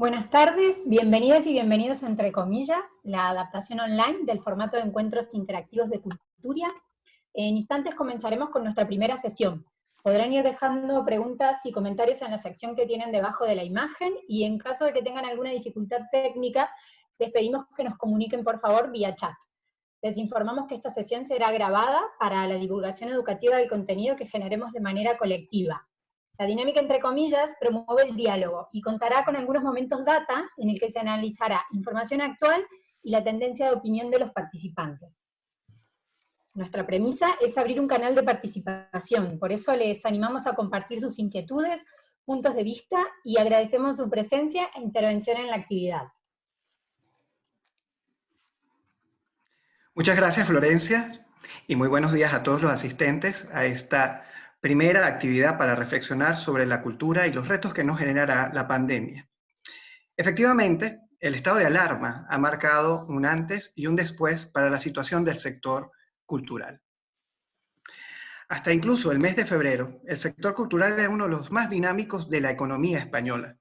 Buenas tardes, bienvenidas y bienvenidos a Entre Comillas, la adaptación online del formato de encuentros interactivos de Culturia. En instantes comenzaremos con nuestra primera sesión. Podrán ir dejando preguntas y comentarios en la sección que tienen debajo de la imagen, y en caso de que tengan alguna dificultad técnica, les pedimos que nos comuniquen por favor vía chat. Les informamos que esta sesión será grabada para la divulgación educativa del contenido que generemos de manera colectiva. La dinámica entre comillas promueve el diálogo y contará con algunos momentos data en el que se analizará información actual y la tendencia de opinión de los participantes. Nuestra premisa es abrir un canal de participación, por eso les animamos a compartir sus inquietudes, puntos de vista y agradecemos su presencia e intervención en la actividad. Muchas gracias, Florencia, y muy buenos días a todos los asistentes a esta primera actividad para reflexionar sobre la cultura y los retos que nos generará la pandemia. Efectivamente, el estado de alarma ha marcado un antes y un después para la situación del sector cultural. Hasta incluso el mes de febrero, el sector cultural era uno de los más dinámicos de la economía española,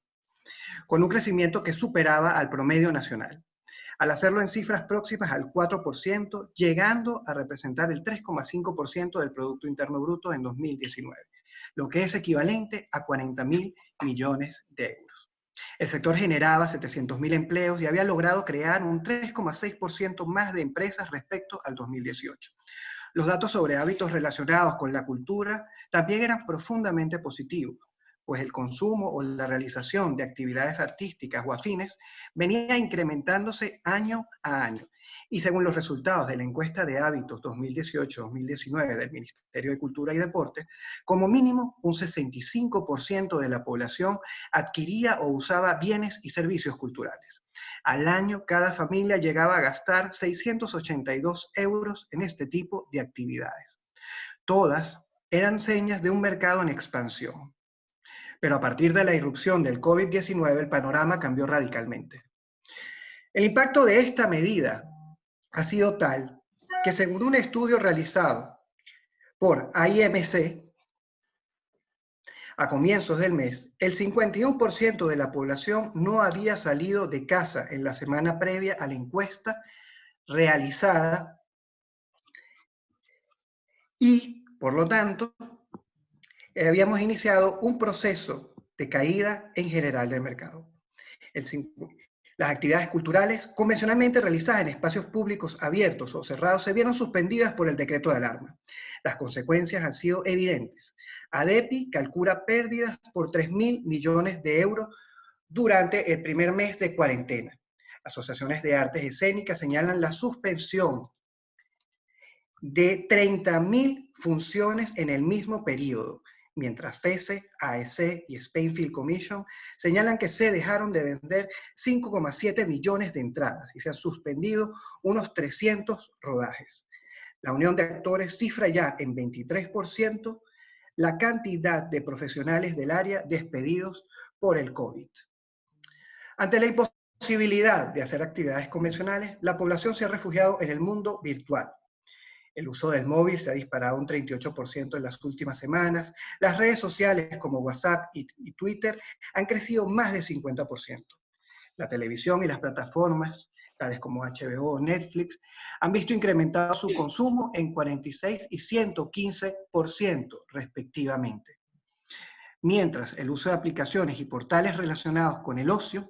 con un crecimiento que superaba al promedio nacional, al hacerlo en cifras próximas al 4%, llegando a representar el 3,5% del Producto Interno Bruto en 2019, lo que es equivalente a 40.000 millones de euros. El sector generaba 700.000 empleos y había logrado crear un 3,6% más de empresas respecto al 2018. Los datos sobre hábitos relacionados con la cultura también eran profundamente positivos, pues el consumo o la realización de actividades artísticas o afines venía incrementándose año a año. Y según los resultados de la encuesta de hábitos 2018-2019 del Ministerio de Cultura y Deporte, como mínimo un 65% de la población adquiría o usaba bienes y servicios culturales. Al año, cada familia llegaba a gastar 682 euros en este tipo de actividades. Todas eran señas de un mercado en expansión. Pero a partir de la irrupción del COVID-19, el panorama cambió radicalmente. El impacto de esta medida ha sido tal que, según un estudio realizado por AIMC, a comienzos del mes, el 51% de la población no había salido de casa en la semana previa a la encuesta realizada y, por lo tanto, habíamos iniciado un proceso de caída en general del mercado. Las actividades culturales convencionalmente realizadas en espacios públicos abiertos o cerrados se vieron suspendidas por el decreto de alarma. Las consecuencias han sido evidentes. ADEPI calcula pérdidas por 3.000 millones de euros durante el primer mes de cuarentena. Asociaciones de artes escénicas señalan la suspensión de 30.000 funciones en el mismo periodo, mientras FESE, AEC y Spain Film Commission señalan que se dejaron de vender 5,7 millones de entradas y se han suspendido unos 300 rodajes. La Unión de Actores cifra ya en 23% la cantidad de profesionales del área despedidos por el COVID. Ante la imposibilidad de hacer actividades convencionales, la población se ha refugiado en el mundo virtual. El uso del móvil se ha disparado un 38% en las últimas semanas. Las redes sociales como WhatsApp y Twitter han crecido más del 50%. La televisión y las plataformas, tales como HBO o Netflix, han visto incrementado su consumo en 46 y 115% respectivamente. Mientras el uso de aplicaciones y portales relacionados con el ocio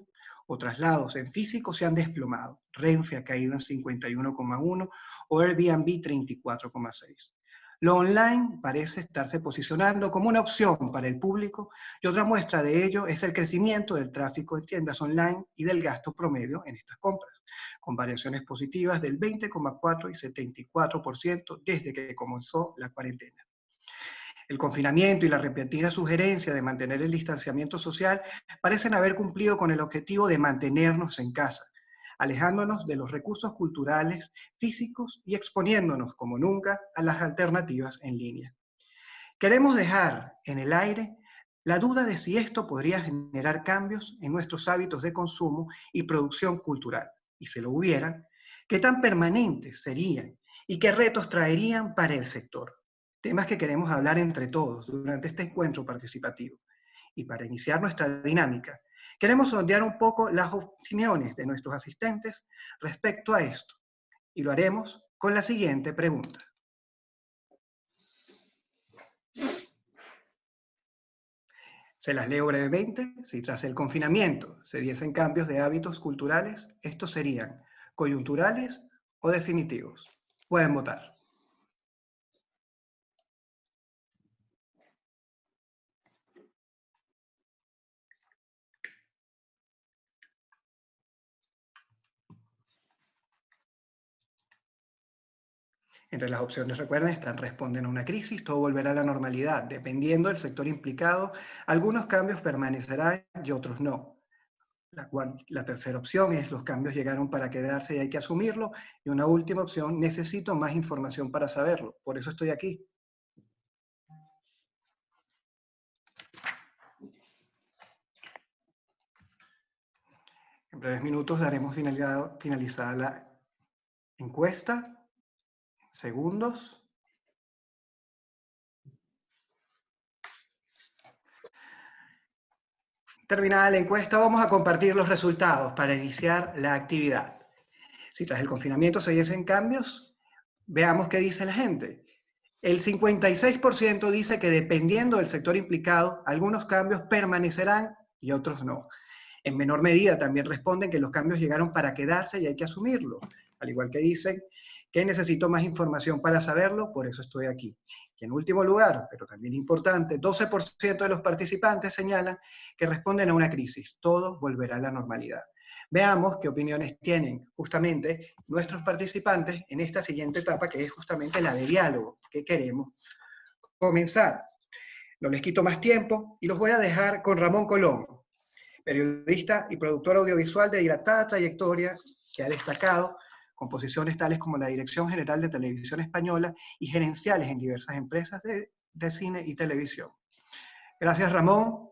o traslados en físico se han desplomado. Renfe ha caído en 51,1% o Airbnb 34,6%. Lo online parece estarse posicionando como una opción para el público, y otra muestra de ello es el crecimiento del tráfico en tiendas online y del gasto promedio en estas compras, con variaciones positivas del 20,4% y 74% desde que comenzó la cuarentena. El confinamiento y la repentina sugerencia de mantener el distanciamiento social parecen haber cumplido con el objetivo de mantenernos en casa, alejándonos de los recursos culturales, físicos y exponiéndonos como nunca a las alternativas en línea. Queremos dejar en el aire la duda de si esto podría generar cambios en nuestros hábitos de consumo y producción cultural, y si lo hubieran, qué tan permanentes serían y qué retos traerían para el sector. Temas que queremos hablar entre todos durante este encuentro participativo. Y para iniciar nuestra dinámica, Queremos sondear un poco las opiniones de nuestros asistentes respecto a esto, y lo haremos con la siguiente pregunta. Se las leo brevemente. Si tras el confinamiento se diesen cambios de hábitos culturales, estos serían coyunturales o definitivos. Pueden votar. Entre las opciones, recuerden, están responden a una crisis, todo volverá a la normalidad. Dependiendo del sector implicado, algunos cambios permanecerán y otros no. La tercera opción es los cambios llegaron para quedarse y hay que asumirlo. Y una última opción, necesito más información para saberlo. Por eso estoy aquí. En breves minutos daremos finalizada la encuesta. Segundos. Terminada la encuesta, vamos a compartir los resultados para iniciar la actividad. Si tras el confinamiento se diesen cambios, veamos qué dice la gente. El 56% dice que dependiendo del sector implicado, algunos cambios permanecerán y otros no. En menor medida también responden que los cambios llegaron para quedarse y hay que asumirlo, al igual que dicen que necesito más información para saberlo, por eso estoy aquí. Y en último lugar, pero también importante, 12% de los participantes señalan que responden a una crisis. Todo volverá a la normalidad. Veamos qué opiniones tienen justamente nuestros participantes en esta siguiente etapa, que es justamente la de diálogo, que queremos comenzar. No les quito más tiempo y los voy a dejar con Ramón Colón, periodista y productor audiovisual de dilatada trayectoria, que ha destacado con posiciones tales como la Dirección General de Televisión Española y gerenciales en diversas empresas de cine y televisión. Gracias, Ramón.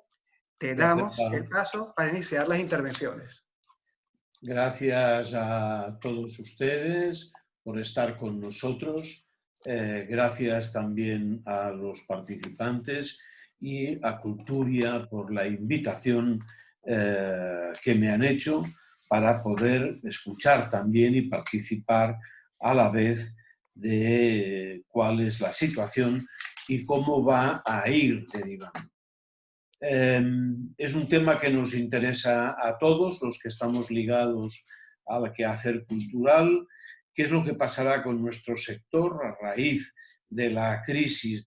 Te damos el paso para iniciar las intervenciones. Gracias a todos ustedes por estar con nosotros. Gracias también a los participantes y a Culturia por la invitación que me han hecho para poder escuchar también y participar a la vez de cuál es la situación y cómo va a ir derivando. Es un tema que nos interesa a todos los que estamos ligados al quehacer cultural. ¿Qué es lo que pasará con nuestro sector a raíz de la crisis?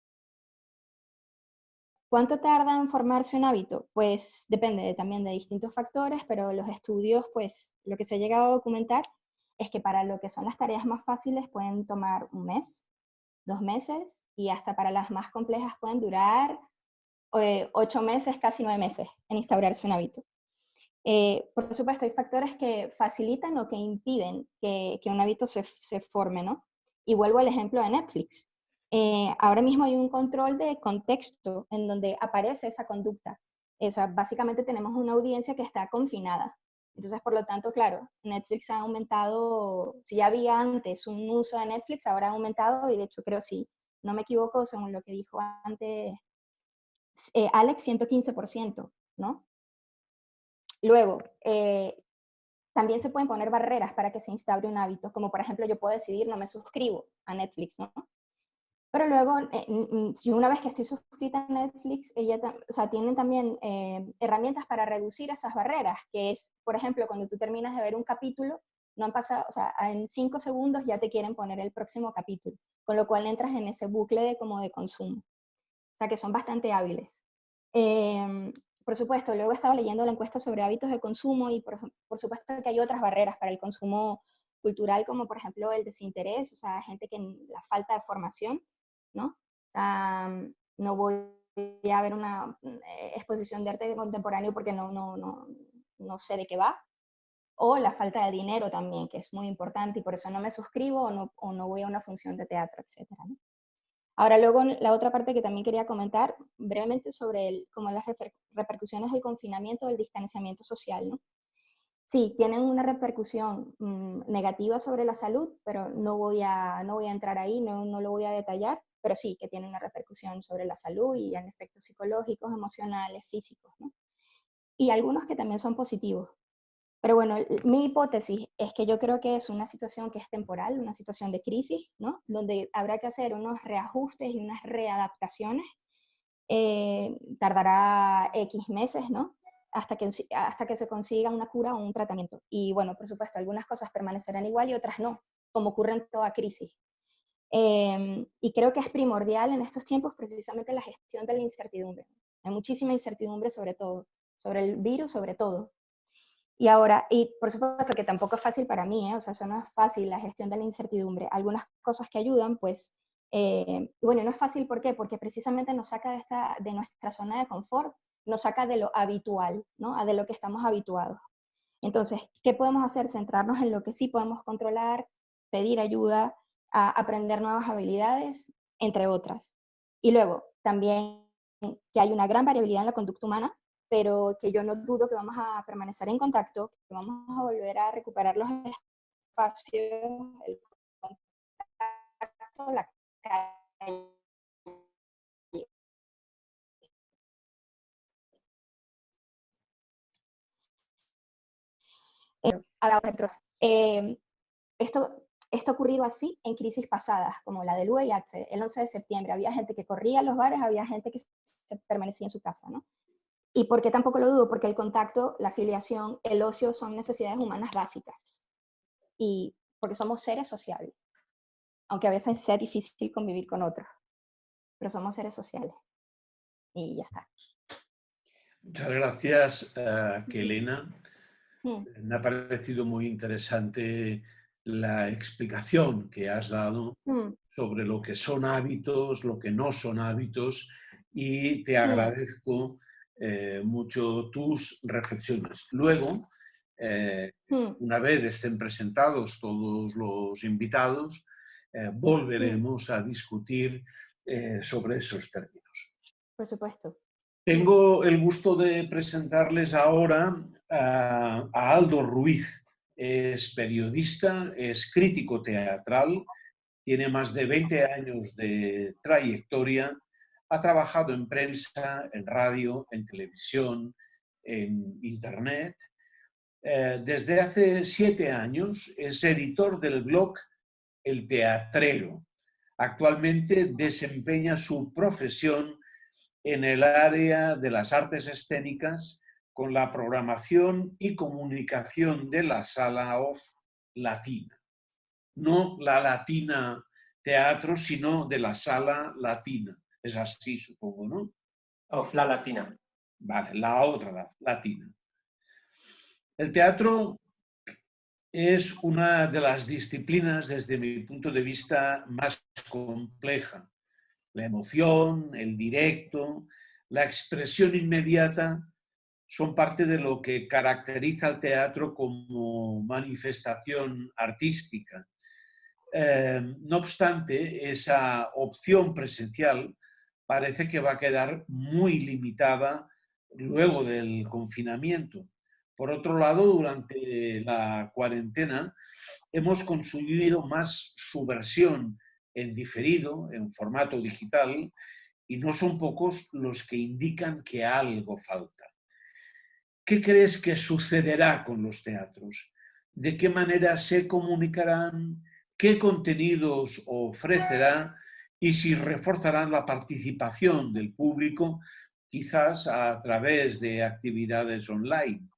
¿Cuánto tarda en formarse un hábito? Pues depende también de distintos factores, pero los estudios, pues lo que se ha llegado a documentar es que para lo que son las tareas más fáciles pueden tomar 1 mes, 2 meses, y hasta para las más complejas pueden durar 8 meses, casi 9 meses en instaurarse un hábito. Por supuesto, hay factores que facilitan o que impiden que un hábito se forme, ¿no? Y vuelvo al ejemplo de Netflix. Ahora mismo hay un control de contexto en donde aparece esa conducta. O sea, básicamente tenemos una audiencia que está confinada. Entonces, por lo tanto, claro, Netflix ha aumentado, si ya había antes un uso de Netflix, ahora ha aumentado y de hecho creo, si no me equivoco, según lo que dijo antes Alex, 115%, ¿no? Luego, también se pueden poner barreras para que se instaure un hábito, como por ejemplo yo puedo decidir no me suscribo a Netflix, ¿no? Pero luego, si una vez que estoy suscrita a Netflix, o sea, tienen también herramientas para reducir esas barreras, que es, por ejemplo, cuando tú terminas de ver un capítulo, no han pasado, o sea, en 5 segundos ya te quieren poner el próximo capítulo, con lo cual entras en ese bucle como de consumo. O sea, que son bastante hábiles. Por supuesto, luego estaba leyendo la encuesta sobre hábitos de consumo y por supuesto que hay otras barreras para el consumo cultural, como por ejemplo el desinterés, o sea, gente que la falta de formación, ¿no? O sea, no voy a ver una exposición de arte contemporáneo porque no sé de qué va. O la falta de dinero también, que es muy importante y por eso no me suscribo o no voy a una función de teatro, etcétera, ¿no? Ahora, luego, la otra parte que también quería comentar brevemente sobre como las repercusiones del confinamiento, del distanciamiento social, ¿no? Sí, tienen una repercusión negativa sobre la salud, pero no voy a entrar ahí, no lo voy a detallar, pero sí que tiene una repercusión sobre la salud y en efectos psicológicos, emocionales, físicos, ¿no? y algunos que también son positivos. Pero bueno, mi hipótesis es que yo creo que es una situación que es temporal, una situación de crisis, ¿no? Donde habrá que hacer unos reajustes y unas readaptaciones. Tardará X meses, ¿no? Hasta que se consiga una cura o un tratamiento. Y bueno, por supuesto, algunas cosas permanecerán igual y otras no, como ocurre en toda crisis. Y creo que es primordial en estos tiempos precisamente la gestión de la incertidumbre. Hay muchísima incertidumbre sobre todo, sobre el virus sobre todo. Y ahora, y por supuesto que tampoco es fácil para mí, o sea, eso no es fácil la gestión de la incertidumbre. Algunas cosas que ayudan, pues, bueno, no es fácil, ¿por qué? Porque precisamente nos saca de nuestra zona de confort, nos saca de lo habitual, ¿no? De lo que estamos habituados. Entonces, ¿qué podemos hacer? Centrarnos en lo que sí podemos controlar, pedir ayuda, aprender nuevas habilidades, entre otras. Y luego, también que hay una gran variabilidad en la conducta humana, pero que yo no dudo que vamos a permanecer en contacto, que vamos a volver a recuperar los espacios, el contacto, la calle. Esto ha ocurrido así en crisis pasadas, como la del VIH, el 11 de septiembre. Había gente que corría a los bares, había gente que permanecía en su casa, ¿no? ¿Y por qué tampoco lo dudo? Porque el contacto, la afiliación, el ocio son necesidades humanas básicas. Y porque somos seres sociables. Aunque a veces sea difícil convivir con otros. Pero somos seres sociales. Y ya está. Muchas gracias, Kelena. Me ha parecido muy interesante la explicación que has dado sobre lo que son hábitos, lo que no son hábitos, y te agradezco mucho tus reflexiones. Luego, una vez estén presentados todos los invitados, volveremos a discutir sobre esos términos. Por supuesto. Tengo el gusto de presentarles ahora a Aldo Ruiz. Es periodista, es crítico teatral, tiene más de 20 años de trayectoria, ha trabajado en prensa, en radio, en televisión, en internet. Desde hace 7 años es editor del blog El Teatrero. Actualmente desempeña su profesión en el área de las artes escénicas con la programación y comunicación de la Sala Off Latina. No la Latina Teatro, sino de la Sala Latina. Es así, supongo, ¿no? Off la Latina. Vale, la otra, la Latina. El teatro es una de las disciplinas, desde mi punto de vista, más compleja. La emoción, el directo, la expresión inmediata son parte de lo que caracteriza al teatro como manifestación artística. No obstante, esa opción presencial parece que va a quedar muy limitada luego del confinamiento. Por otro lado, durante la cuarentena hemos consumido más su versión en diferido, en formato digital, y no son pocos los que indican que algo falta. ¿Qué crees que sucederá con los teatros? ¿De qué manera se comunicarán? ¿Qué contenidos ofrecerá? Y si reforzarán la participación del público, quizás a través de actividades online.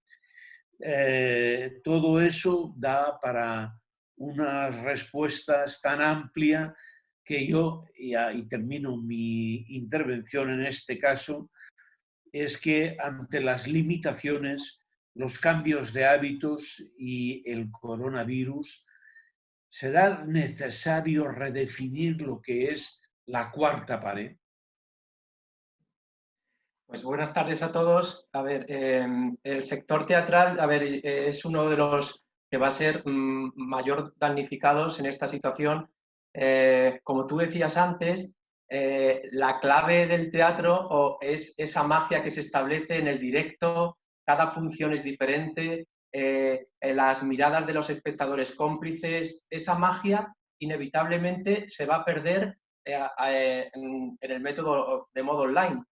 Todo eso da para unas respuestas tan amplias que yo, y termino mi intervención en este caso, es que ante las limitaciones, los cambios de hábitos y el coronavirus, será necesario redefinir lo que es la cuarta pared. Pues buenas tardes a todos. A ver, el sector teatral, a ver, es uno de los que va a ser mayor damnificados en esta situación. Como tú decías antes, la clave del teatro es esa magia que se establece en el directo, cada función es diferente, las miradas de los espectadores cómplices, esa magia inevitablemente se va a perder en el método de modo online.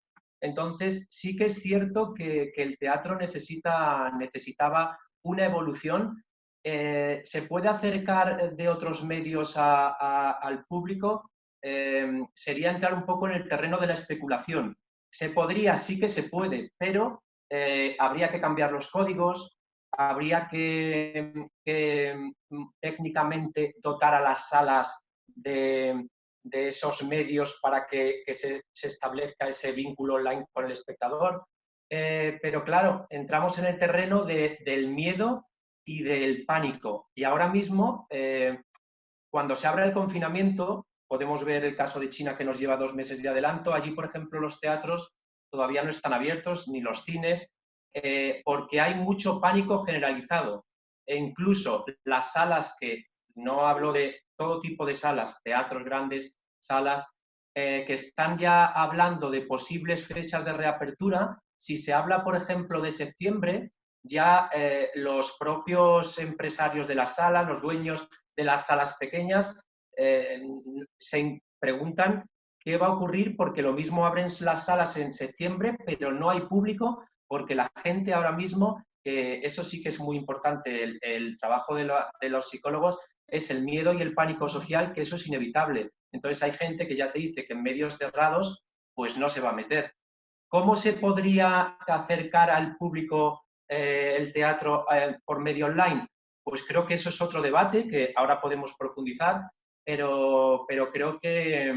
Entonces, sí que es cierto que el teatro necesitaba una evolución. ¿Se puede acercar de otros medios al público? Sería entrar un poco en el terreno de la especulación. Se podría, sí que se puede, pero habría que cambiar los códigos, habría que técnicamente dotar a las salas de esos medios para que se establezca ese vínculo online con el espectador. Pero claro, entramos en el terreno del miedo y del pánico. Y ahora mismo, cuando se abra el confinamiento, podemos ver el caso de China, que nos lleva 2 meses de adelanto. Allí, por ejemplo, los teatros todavía no están abiertos, ni los cines, porque hay mucho pánico generalizado. E incluso las salas, que no hablo de todo tipo de salas, teatros grandes, salas, que están ya hablando de posibles fechas de reapertura. Si se habla, por ejemplo, de septiembre, ya los propios empresarios de las salas, los dueños de las salas pequeñas, se preguntan qué va a ocurrir, porque lo mismo abren las salas en septiembre, pero no hay público, porque la gente ahora mismo, eso sí que es muy importante, el trabajo de los psicólogos, es el miedo y el pánico social, que eso es inevitable. Entonces hay gente que ya te dice que en medios cerrados pues no se va a meter. ¿Cómo se podría acercar al público el teatro por medio online? Pues creo que eso es otro debate que ahora podemos profundizar, pero creo que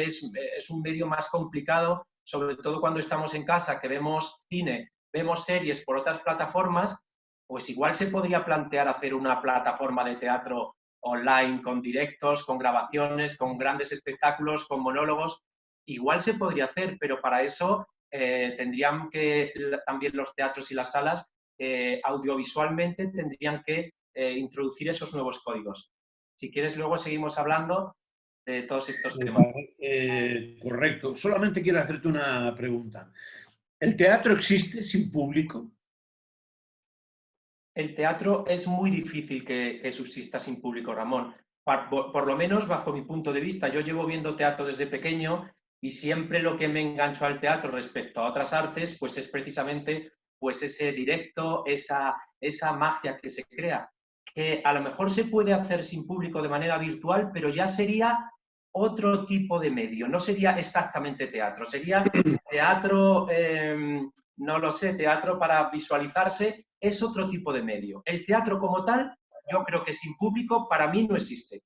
es un medio más complicado, sobre todo cuando estamos en casa, que vemos cine, vemos series por otras plataformas. Pues igual se podría plantear hacer una plataforma de teatro online con directos, con grabaciones, con grandes espectáculos, con monólogos. Igual se podría hacer, pero para eso tendrían que también los teatros y las salas audiovisualmente tendrían que introducir esos nuevos códigos. Si quieres, luego seguimos hablando de todos estos temas. Correcto. Solamente quiero hacerte una pregunta. ¿El teatro existe sin público? El teatro es muy difícil que subsista sin público, Ramón. Por lo menos bajo mi punto de vista. Yo llevo viendo teatro desde pequeño y siempre lo que me enganchó al teatro respecto a otras artes, pues es precisamente pues ese directo, esa magia que se crea, que a lo mejor se puede hacer sin público de manera virtual, pero ya sería otro tipo de medio, no sería exactamente teatro, sería teatro, no lo sé, teatro para visualizarse, es otro tipo de medio. El teatro como tal, yo creo que sin público para mí no existe.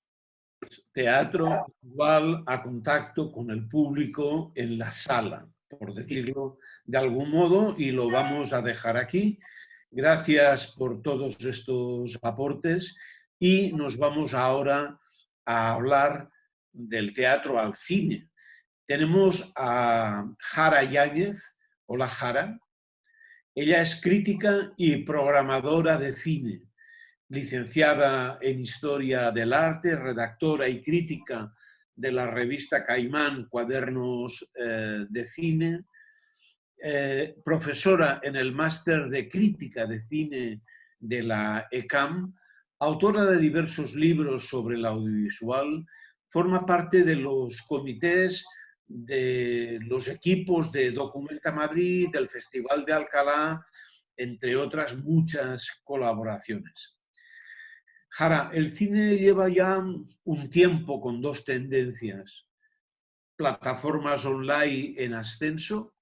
Teatro igual a contacto con el público en la sala, por decirlo de algún modo, y lo vamos a dejar aquí. Gracias por todos estos aportes y nos vamos ahora a hablar del teatro al cine. Tenemos a Jara Yáñez. Hola, Jara. Ella es crítica y programadora de cine, licenciada en Historia del Arte, redactora y crítica de la revista Caimán, Cuadernos de Cine, profesora en el Máster de Crítica de Cine de la ECAM, autora de diversos libros sobre el audiovisual, forma parte de los comités de los equipos de Documenta Madrid, del Festival de Alcalá, entre otras muchas colaboraciones. Jara, el cine lleva ya un tiempo con dos tendencias: plataformas online en ascenso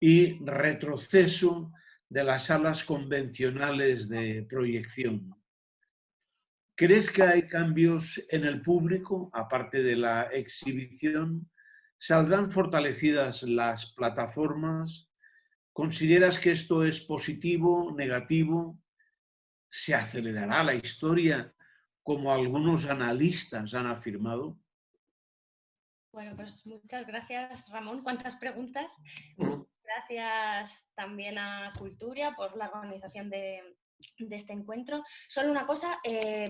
y retroceso de las salas convencionales de proyección. ¿Crees que hay cambios en el público, aparte de la exhibición? ¿Saldrán fortalecidas las plataformas? ¿Consideras que esto es positivo, negativo? ¿Se acelerará la historia, como algunos analistas han afirmado? Bueno, pues muchas gracias, Ramón. ¿Cuántas preguntas? Gracias también a Culturia por la organización de este encuentro. Solo una cosa,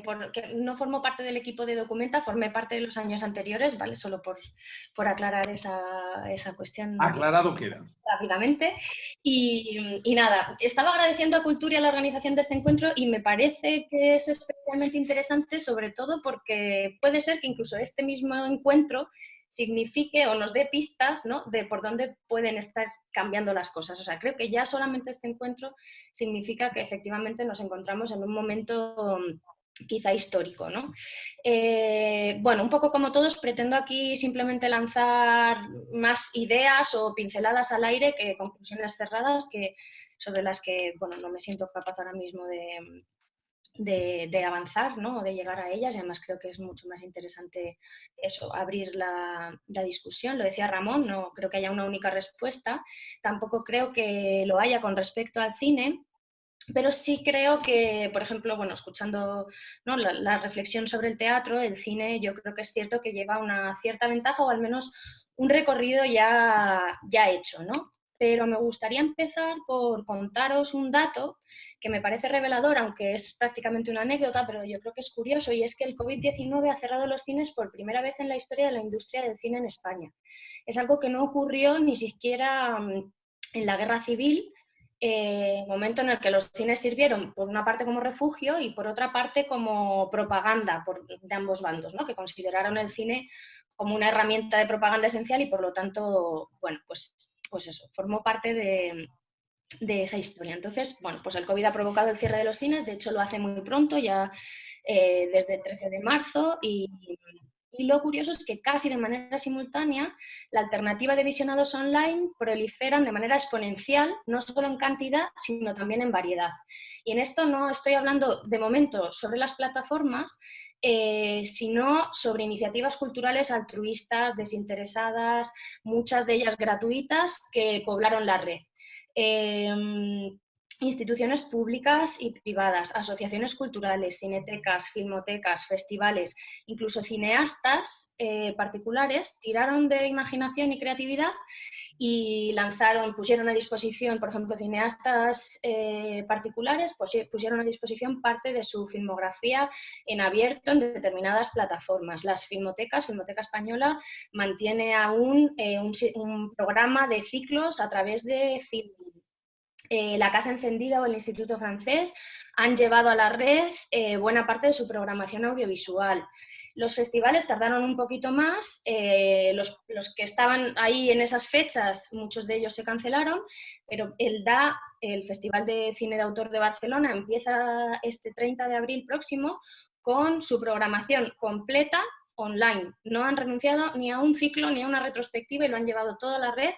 porque no formo parte del equipo de Documenta, formé parte de los años anteriores, ¿vale? Solo por aclarar esa cuestión. Aclarado queda. Rápidamente. Y nada, estaba agradeciendo a Culturia la organización de este encuentro y me parece que es especialmente interesante, sobre todo porque puede ser que incluso este mismo encuentro signifique o nos dé pistas, ¿no?, de por dónde pueden estar cambiando las cosas. O sea, creo que ya solamente este encuentro significa que efectivamente nos encontramos en un momento quizá histórico, ¿no? Bueno, un poco como todos, pretendo aquí simplemente lanzar más ideas o pinceladas al aire que conclusiones cerradas sobre las que, bueno, no me siento capaz ahora mismo de avanzar, ¿no?, o de llegar a ellas, y además creo que es mucho más interesante eso, abrir la discusión. Lo decía Ramón, no creo que haya una única respuesta, tampoco creo que lo haya con respecto al cine, pero sí creo que, por ejemplo, bueno, escuchando, ¿no?, la reflexión sobre el teatro, el cine, yo creo que es cierto que lleva una cierta ventaja o al menos un recorrido ya hecho, ¿no? Pero me gustaría empezar por contaros un dato que me parece revelador, aunque es prácticamente una anécdota, pero yo creo que es curioso, y es que el COVID-19 ha cerrado los cines por primera vez en la historia de la industria del cine en España. Es algo que no ocurrió ni siquiera en la Guerra Civil, momento en el que los cines sirvieron por una parte como refugio y por otra parte como propaganda de ambos bandos, ¿no?, que consideraron el cine como una herramienta de propaganda esencial y por lo tanto, bueno, pues eso, formó parte de esa historia. Entonces, bueno, pues el COVID ha provocado el cierre de los cines, de hecho lo hace muy pronto, ya desde el 13 de marzo, y lo curioso es que casi de manera simultánea la alternativa de visionados online proliferan de manera exponencial, no solo en cantidad, sino también en variedad. Y en esto no estoy hablando de momento sobre las plataformas, sino sobre iniciativas culturales altruistas, desinteresadas, muchas de ellas gratuitas, que poblaron la red. Instituciones públicas y privadas, asociaciones culturales, cinetecas, filmotecas, festivales, incluso cineastas particulares tiraron de imaginación y creatividad y pusieron a disposición, por ejemplo, cineastas particulares, pusieron a disposición parte de su filmografía en abierto en determinadas plataformas. Las Filmoteca Española mantiene aún un programa de ciclos a través de Filmin. La Casa Encendida o el Instituto Francés han llevado a la red buena parte de su programación audiovisual. Los festivales tardaron un poquito más, los que estaban ahí en esas fechas, muchos de ellos se cancelaron, pero el Festival de Cine de Autor de Barcelona, empieza este 30 de abril próximo con su programación completa online. No han renunciado ni a un ciclo ni a una retrospectiva y lo han llevado todo a la red,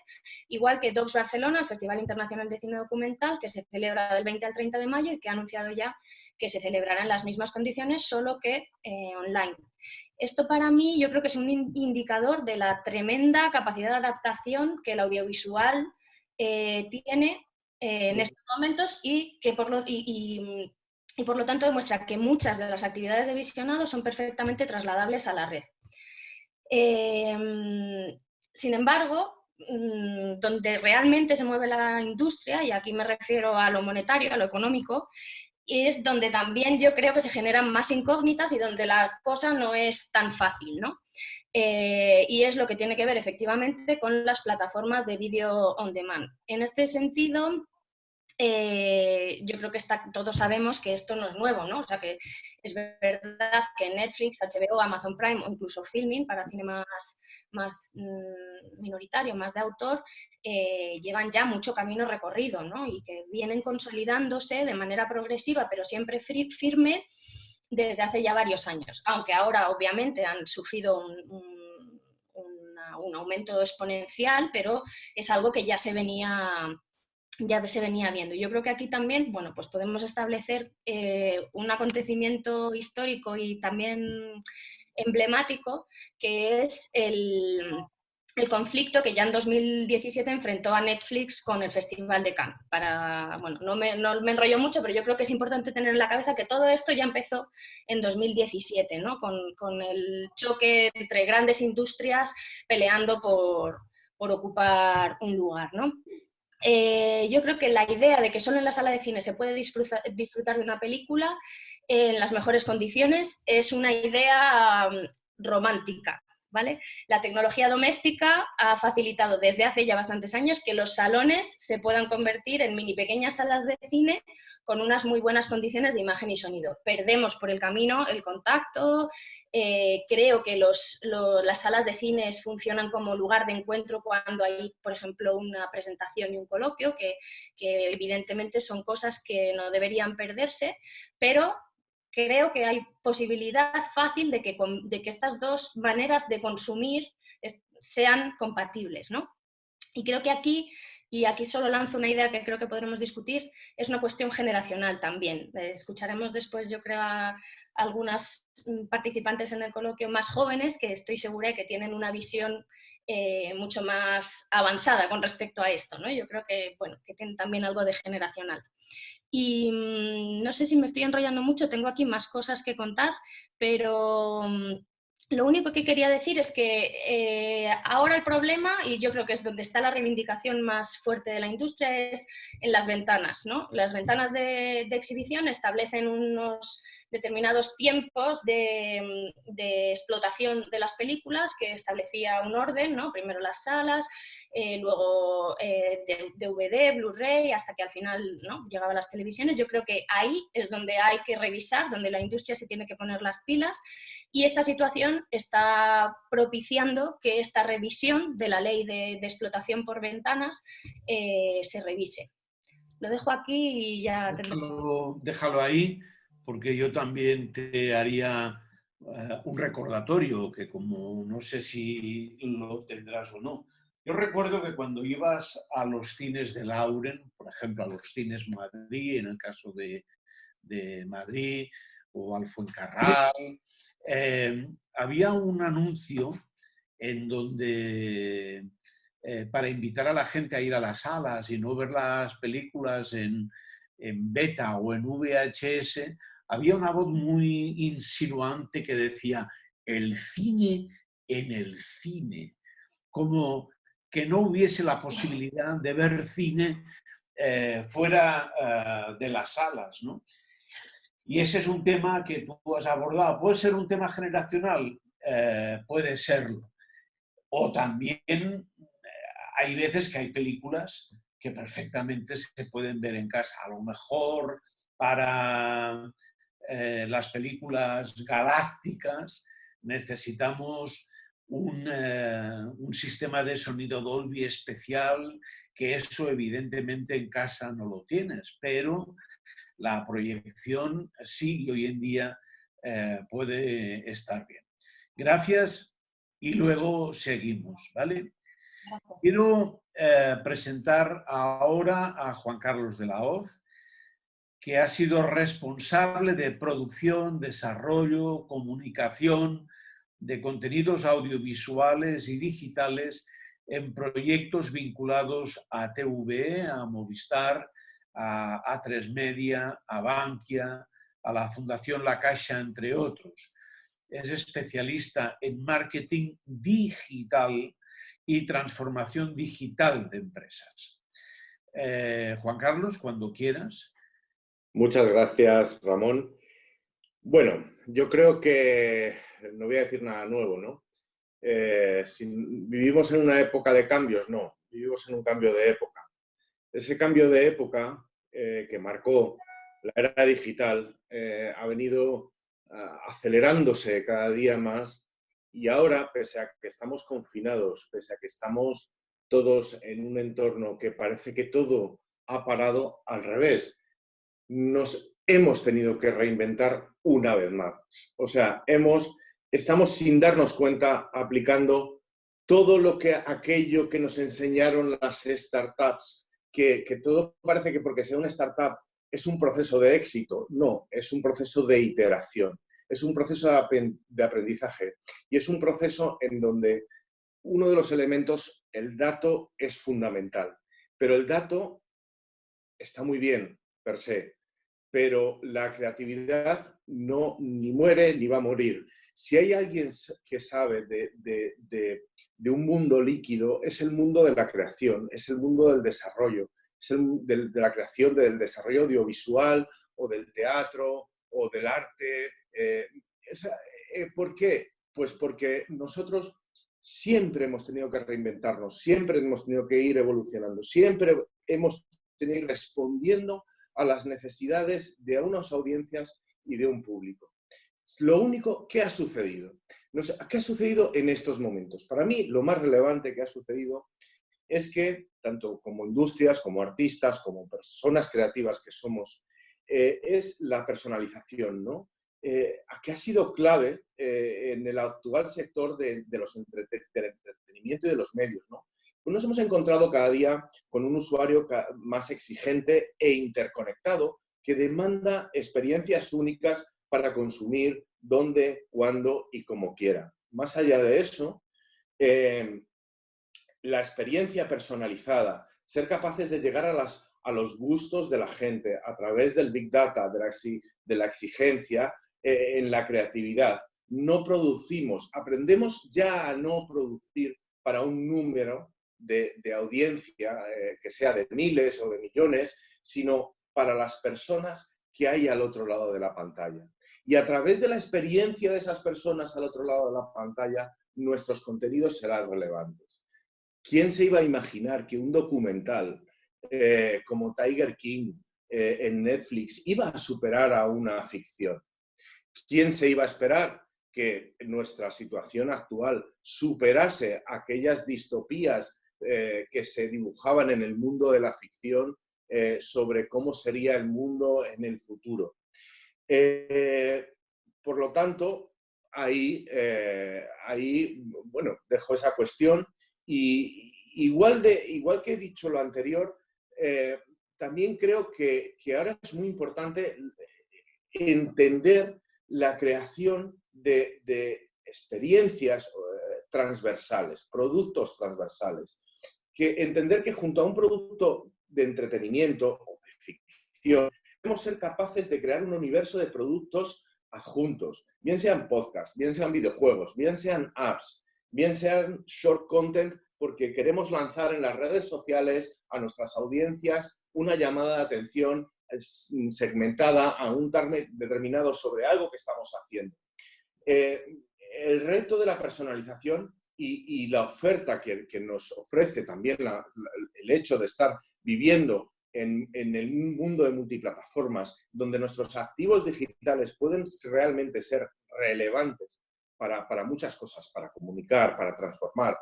igual que Docs Barcelona, el Festival Internacional de Cine Documental, que se celebra del 20 al 30 de mayo y que ha anunciado ya que se celebrará en las mismas condiciones, solo que online. Esto para mí yo creo que es un indicador de la tremenda capacidad de adaptación que el audiovisual tiene en estos momentos y que por lo tanto demuestra que muchas de las actividades de visionado son perfectamente trasladables a la red. Sin embargo, donde realmente se mueve la industria, y aquí me refiero a lo monetario, a lo económico, es donde también yo creo que se generan más incógnitas y donde la cosa no es tan fácil, ¿no? Y es lo que tiene que ver efectivamente con las plataformas de vídeo on demand. En este sentido, yo creo que todos sabemos que esto no es nuevo, ¿no? O sea, que es verdad que Netflix, HBO, Amazon Prime o incluso Filmin, para cine más minoritario, más de autor, llevan ya mucho camino recorrido, ¿no? Y que vienen consolidándose de manera progresiva, pero siempre firme, desde hace ya varios años. Aunque ahora, obviamente, han sufrido un aumento exponencial, pero es algo que ya se venía viendo. Yo creo que aquí también, bueno, pues podemos establecer un acontecimiento histórico y también emblemático, que es el conflicto que ya en 2017 enfrentó a Netflix con el Festival de Cannes. Bueno, no me enrollo mucho, pero yo creo que es importante tener en la cabeza que todo esto ya empezó en 2017, ¿no? Con el choque entre grandes industrias peleando por ocupar un lugar, ¿no? Yo creo que la idea de que solo en la sala de cine se puede disfrutar de una película en las mejores condiciones es una idea romántica. ¿vale? La tecnología doméstica ha facilitado desde hace ya bastantes años que los salones se puedan convertir en mini pequeñas salas de cine con unas muy buenas condiciones de imagen y sonido. Perdemos por el camino el contacto, creo que las salas de cine funcionan como lugar de encuentro cuando hay, por ejemplo, una presentación y un coloquio, que evidentemente son cosas que no deberían perderse, pero creo que hay posibilidad fácil de que estas dos maneras de consumir sean compatibles, ¿no? Y creo que aquí solo lanzo una idea que creo que podremos discutir, es una cuestión generacional también. Escucharemos después, yo creo, a algunas participantes en el coloquio más jóvenes que estoy segura que tienen una visión mucho más avanzada con respecto a esto, ¿no? Yo creo que, bueno, que tienen también algo de generacional. Y no sé si me estoy enrollando mucho, tengo aquí más cosas que contar, pero lo único que quería decir es que ahora el problema, y yo creo que es donde está la reivindicación más fuerte de la industria, es en las ventanas, ¿no? Las ventanas de exhibición establecen unos determinados tiempos de explotación de las películas que establecía un orden, ¿no? Primero las salas, luego DVD, Blu-ray, hasta que al final, ¿no?, llegaba a las televisiones. Yo creo que ahí es donde hay que revisar, donde la industria se tiene que poner las pilas, y esta situación está propiciando que esta revisión de la ley de explotación por ventanas se revise. Lo dejo aquí y ya... Déjalo ahí, porque yo también te haría un recordatorio, que como no sé si lo tendrás o no. Yo recuerdo que cuando ibas a los cines de Lauren, por ejemplo, a los cines Madrid, en el caso de Madrid, o al Fuencarral, había un anuncio en donde, para invitar a la gente a ir a las salas y no ver las películas en beta o en VHS, había una voz muy insinuante que decía: el cine en el cine, como que no hubiese la posibilidad de ver cine fuera de las salas, ¿no? Y ese es un tema que tú has abordado. ¿Puede ser un tema generacional? Puede serlo. O también hay veces que hay películas que perfectamente se pueden ver en casa. A lo mejor para las películas galácticas necesitamos un sistema de sonido Dolby especial, que eso evidentemente en casa no lo tienes, pero la proyección sí, y hoy en día puede estar bien. Gracias y luego seguimos, ¿vale? Gracias. Quiero presentar ahora a Juan Carlos de la Hoz, que ha sido responsable de producción, desarrollo, comunicación de contenidos audiovisuales y digitales en proyectos vinculados a TVE, a Movistar, a A3 Media, a Bankia, a la Fundación La Caixa, entre otros. Es especialista en marketing digital y transformación digital de empresas. Juan Carlos, cuando quieras. Muchas gracias, Ramón. Bueno, yo creo que no voy a decir nada nuevo, ¿no? ¿Vivimos en una época de cambios? No, vivimos en un cambio de época. Ese cambio de época que marcó la era digital ha venido acelerándose cada día más, y ahora, pese a que estamos confinados, pese a que estamos todos en un entorno que parece que todo ha parado, al revés, nos hemos tenido que reinventar una vez más. O sea, estamos sin darnos cuenta aplicando todo aquello que nos enseñaron las startups, que todo parece que porque sea una startup es un proceso de éxito. No, es un proceso de iteración, es un proceso de aprendizaje, y es un proceso en donde uno de los elementos, el dato, es fundamental. Pero el dato está muy bien, per se, pero la creatividad no ni muere ni va a morir. Si hay alguien que sabe de un mundo líquido, es el mundo de la creación, es el mundo del desarrollo, es de la creación, del desarrollo audiovisual o del teatro o del arte. ¿Por qué? Pues porque nosotros siempre hemos tenido que reinventarnos, siempre hemos tenido que ir evolucionando, siempre hemos tenido que ir respondiendo a las necesidades de unas audiencias y de un público. Lo único que ha sucedido, no sé, ¿qué ha sucedido en estos momentos? Para mí, lo más relevante que ha sucedido es que, tanto como industrias, como artistas, como personas creativas que somos, es la personalización, ¿no? Que ha sido clave en el actual sector del entretenimiento y de los medios, ¿no? Pues nos hemos encontrado cada día con un usuario más exigente e interconectado que demanda experiencias únicas para consumir donde, cuándo y como quiera. Más allá de eso, la experiencia personalizada, ser capaces de llegar a los gustos de la gente a través del Big Data, de la exigencia en la creatividad. No producimos, aprendemos ya a no producir para un número de audiencia que sea de miles o de millones, sino para las personas que hay al otro lado de la pantalla. Y a través de la experiencia de esas personas al otro lado de la pantalla, nuestros contenidos serán relevantes. ¿Quién se iba a imaginar que un documental como Tiger King en Netflix iba a superar a una ficción? ¿Quién se iba a esperar que nuestra situación actual superase aquellas distopías que se dibujaban en el mundo de la ficción sobre cómo sería el mundo en el futuro? Por lo tanto, ahí bueno, dejo esa cuestión y igual que he dicho lo anterior, también creo que ahora es muy importante entender la creación de experiencias transversales, productos transversales. Entender que junto a un producto de entretenimiento o de ficción, debemos ser capaces de crear un universo de productos adjuntos, bien sean podcasts, bien sean videojuegos, bien sean apps, bien sean short content, porque queremos lanzar en las redes sociales a nuestras audiencias una llamada de atención segmentada a un target determinado sobre algo que estamos haciendo. El reto de la personalización y la oferta que nos ofrece también el hecho de estar viviendo en el mundo de multiplataformas, donde nuestros activos digitales pueden realmente ser relevantes para muchas cosas, para comunicar, para transformar,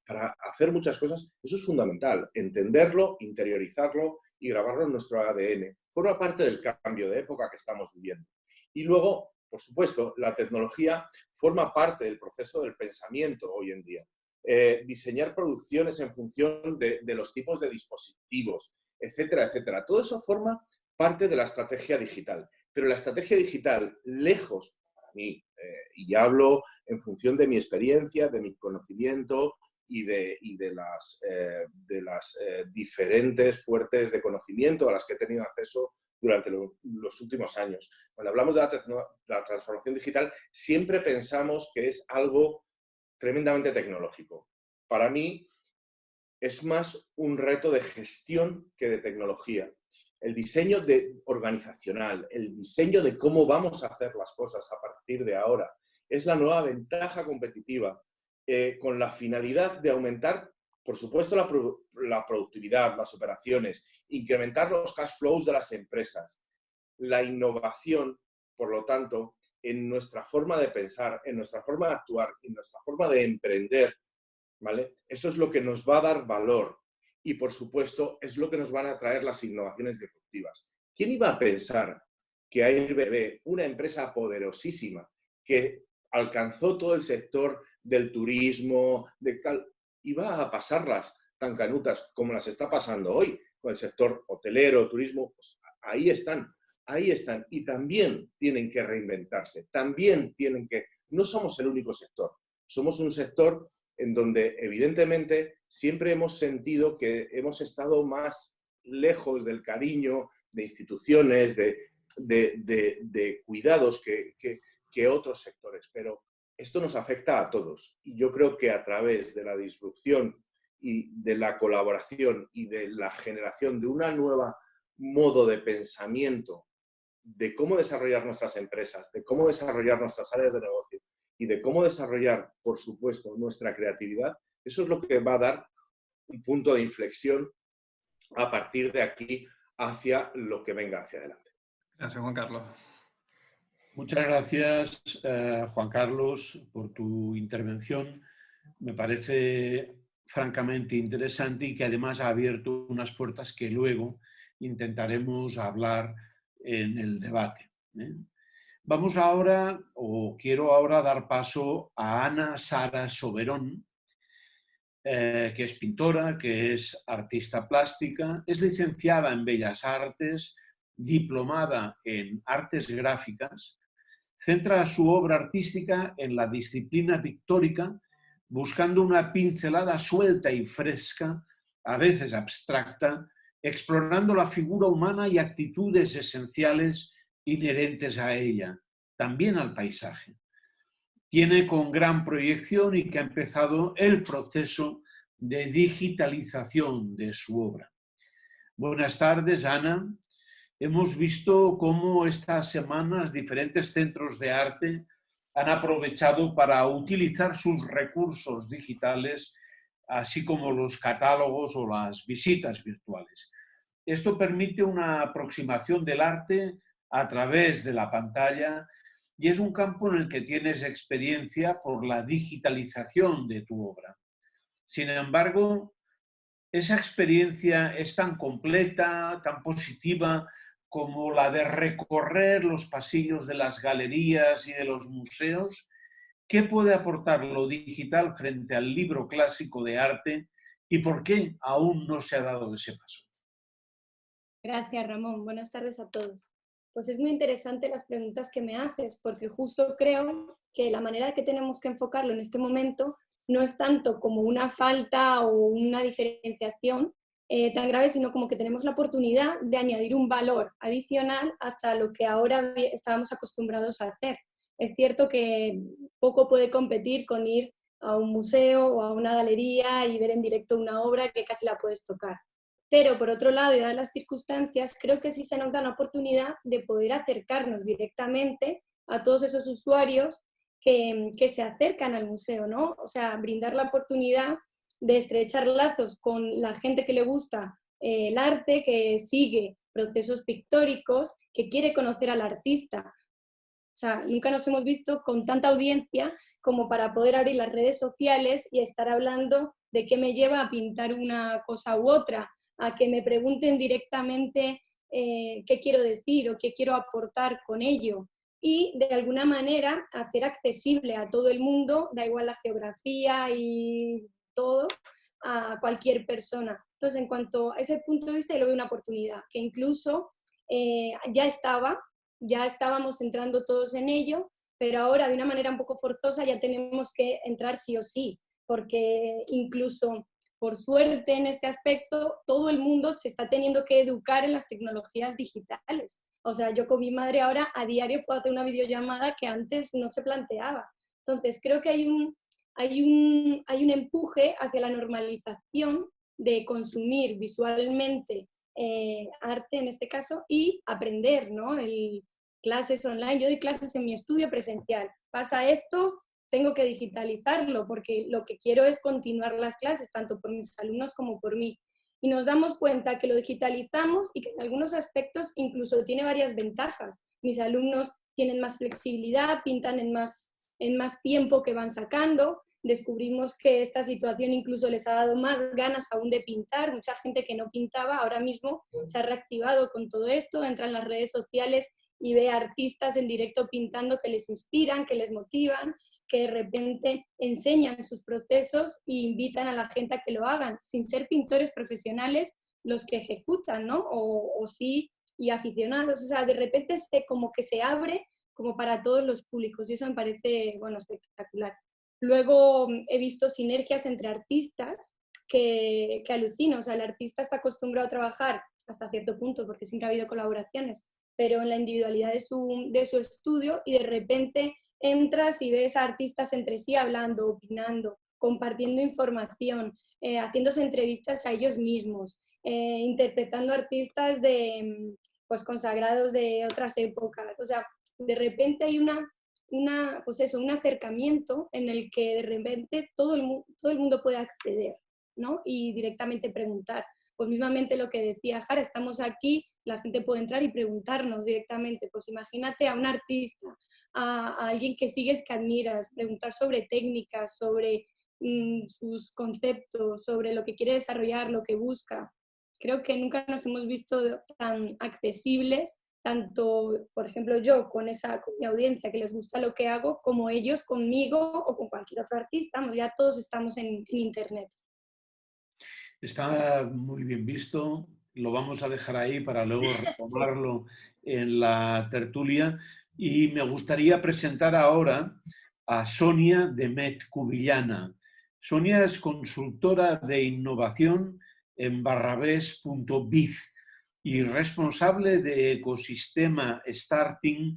para hacer muchas cosas, eso es fundamental, entenderlo, interiorizarlo y grabarlo en nuestro ADN. Forma parte del cambio de época que estamos viviendo. Y luego, por supuesto, la tecnología forma parte del proceso del pensamiento hoy en día. Diseñar producciones en función de los tipos de dispositivos, etcétera, etcétera. Todo eso forma parte de la estrategia digital. Pero la estrategia digital, lejos, para mí, y hablo en función de mi experiencia, de mi conocimiento y de las diferentes fuentes de conocimiento a las que he tenido acceso durante los últimos años. Cuando hablamos de la transformación digital, siempre pensamos que es algo tremendamente tecnológico. Para mí, es más un reto de gestión que de tecnología. El diseño organizacional, el diseño de cómo vamos a hacer las cosas a partir de ahora, es la nueva ventaja competitiva, con la finalidad de aumentar, por supuesto, la productividad, las operaciones, incrementar los cash flows de las empresas, la innovación, por lo tanto, en nuestra forma de pensar, en nuestra forma de actuar, en nuestra forma de emprender, ¿vale? Eso es lo que nos va a dar valor y, por supuesto, es lo que nos van a traer las innovaciones disruptivas. ¿Quién iba a pensar que Airbnb, una empresa poderosísima que alcanzó todo el sector del turismo, iba a pasarlas tan canutas como las está pasando hoy con el sector hotelero, turismo? Pues ahí están. Y también tienen que reinventarse, no somos el único sector, somos un sector en donde evidentemente siempre hemos sentido que hemos estado más lejos del cariño de instituciones, de cuidados que otros sectores, pero esto nos afecta a todos y yo creo que a través de la disrupción y de la colaboración y de la generación de una nueva modo de pensamiento de cómo desarrollar nuestras empresas, de cómo desarrollar nuestras áreas de negocio y de cómo desarrollar, por supuesto, nuestra creatividad, eso es lo que va a dar un punto de inflexión a partir de aquí hacia lo que venga hacia adelante. Gracias, Juan Carlos. Muchas gracias, Juan Carlos, por tu intervención. Me parece francamente interesante y que además ha abierto unas puertas que luego intentaremos hablar en el debate. Vamos ahora, o quiero ahora dar paso a Ana Sara Soberón, que es pintora, que es artista plástica, es licenciada en Bellas Artes, diplomada en Artes Gráficas, centra su obra artística en la disciplina pictórica, buscando una pincelada suelta y fresca, a veces abstracta, explorando la figura humana y actitudes esenciales inherentes a ella, también al paisaje. Tiene con gran proyección y que ha empezado el proceso de digitalización de su obra. Buenas tardes, Ana. Hemos visto cómo estas semanas diferentes centros de arte han aprovechado para utilizar sus recursos digitales, así como los catálogos o las visitas virtuales. Esto permite una aproximación del arte a través de la pantalla y es un campo en el que tienes experiencia por la digitalización de tu obra. Sin embargo, esa experiencia es tan completa, tan positiva, como la de recorrer los pasillos de las galerías y de los museos. ¿Qué puede aportar lo digital frente al libro clásico de arte y por qué aún no se ha dado ese paso? Gracias, Ramón. Buenas tardes a todos. Pues es muy interesante las preguntas que me haces, porque justo creo que la manera que tenemos que enfocarlo en este momento no es tanto como una falta o una diferenciación tan grave, sino como que tenemos la oportunidad de añadir un valor adicional hasta lo que ahora estábamos acostumbrados a hacer. Es cierto que poco puede competir con ir a un museo o a una galería y ver en directo una obra que casi la puedes tocar. Pero por otro lado, y dadas las circunstancias, creo que sí se nos da la oportunidad de poder acercarnos directamente a todos esos usuarios que se acercan al museo, ¿no? O sea, brindar la oportunidad de estrechar lazos con la gente que le gusta el arte, que sigue procesos pictóricos, que quiere conocer al artista. O sea, nunca nos hemos visto con tanta audiencia como para poder abrir las redes sociales y estar hablando de qué me lleva a pintar una cosa u otra, a que me pregunten directamente qué quiero decir o qué quiero aportar con ello. Y de alguna manera hacer accesible a todo el mundo, da igual la geografía y todo, a cualquier persona. Entonces, en cuanto a ese punto de vista, yo lo veo una oportunidad, que incluso ya estábamos entrando todos en ello, pero ahora de una manera un poco forzosa ya tenemos que entrar sí o sí, porque incluso por suerte en este aspecto todo el mundo se está teniendo que educar en las tecnologías digitales. O sea, yo con mi madre ahora a diario puedo hacer una videollamada que antes no se planteaba. Entonces creo que hay un empuje hacia la normalización de consumir visualmente arte en este caso y aprender, ¿no? Clases online, yo doy clases en mi estudio presencial. Pasa esto, tengo que digitalizarlo porque lo que quiero es continuar las clases, tanto por mis alumnos como por mí. Y nos damos cuenta que lo digitalizamos y que en algunos aspectos incluso tiene varias ventajas. Mis alumnos tienen más flexibilidad, pintan en más tiempo que van sacando. Descubrimos que esta situación incluso les ha dado más ganas aún de pintar. Mucha gente que no pintaba ahora mismo se ha reactivado con todo esto, entra en las redes sociales y ve artistas en directo pintando que les inspiran, que les motivan, que de repente enseñan sus procesos e invitan a la gente a que lo hagan, sin ser pintores profesionales los que ejecutan, ¿no? O sí, y aficionados. O sea, de repente como que se abre como para todos los públicos y eso me parece, bueno, espectacular. Luego he visto sinergias entre artistas que alucino. O sea, el artista está acostumbrado a trabajar hasta cierto punto porque siempre ha habido colaboraciones, pero en la individualidad de su estudio y de repente entras y ves a artistas entre sí hablando, opinando, compartiendo información, haciéndose entrevistas a ellos mismos, interpretando artistas pues, consagrados de otras épocas. O sea, de repente hay pues eso, un acercamiento en el que de repente todo el mundo puede acceder, ¿no? Y directamente preguntar. Pues mismamente lo que decía Jara, estamos aquí, la gente puede entrar y preguntarnos directamente. Pues imagínate a un artista, a alguien que sigues, que admiras, preguntar sobre técnicas, sobre sus conceptos, sobre lo que quiere desarrollar, lo que busca. Creo que nunca nos hemos visto tan accesibles, tanto, por ejemplo, yo con mi audiencia que les gusta lo que hago, como ellos conmigo o con cualquier otro artista. Ya todos estamos en Internet. Está muy bien visto, lo vamos a dejar ahí para luego retomarlo en la tertulia, y me gustaría presentar ahora a Sonia Demet-Cubillana. Sonia es consultora de innovación en barrabés.biz y responsable de ecosistema startup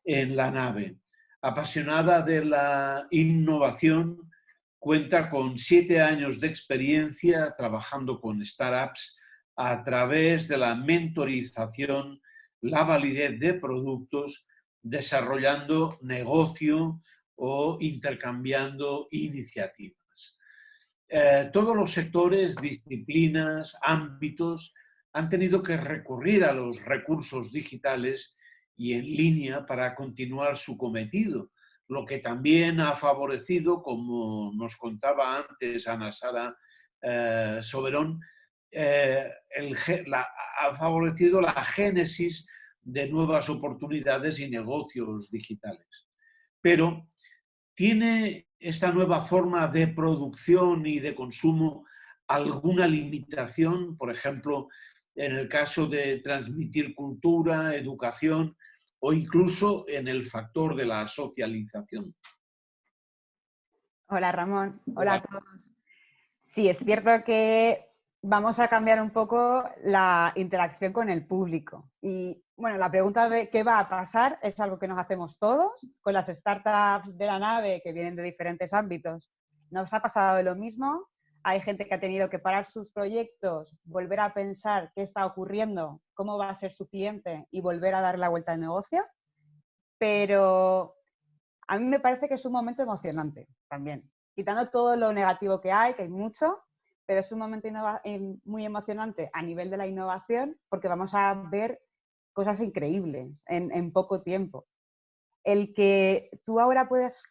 en La Nave. Apasionada de la innovación, cuenta con 7 años de experiencia trabajando con startups a través de la mentorización, la validez de productos, desarrollando negocio o intercambiando iniciativas. Todos los sectores, disciplinas, ámbitos han tenido que recurrir a los recursos digitales y en línea para continuar su cometido, lo que también ha favorecido, como nos contaba antes Ana Sara Soberón, ha favorecido la génesis de nuevas oportunidades y negocios digitales. Pero ¿tiene esta nueva forma de producción y de consumo alguna limitación? Por ejemplo, en el caso de transmitir cultura, educación, o incluso en el factor de la socialización. Hola Ramón, hola a todos. Sí, es cierto que vamos a cambiar un poco la interacción con el público. Y bueno, la pregunta de qué va a pasar es algo que nos hacemos todos, con las startups de La Nave que vienen de diferentes ámbitos. Nos ha pasado lo mismo. Hay gente que ha tenido que parar sus proyectos, volver a pensar qué está ocurriendo, cómo va a ser su cliente y volver a dar la vuelta al negocio. Pero a mí me parece que es un momento emocionante también. Quitando todo lo negativo que hay mucho, pero es un momento muy emocionante a nivel de la innovación porque vamos a ver cosas increíbles en poco tiempo. El que tú ahora puedas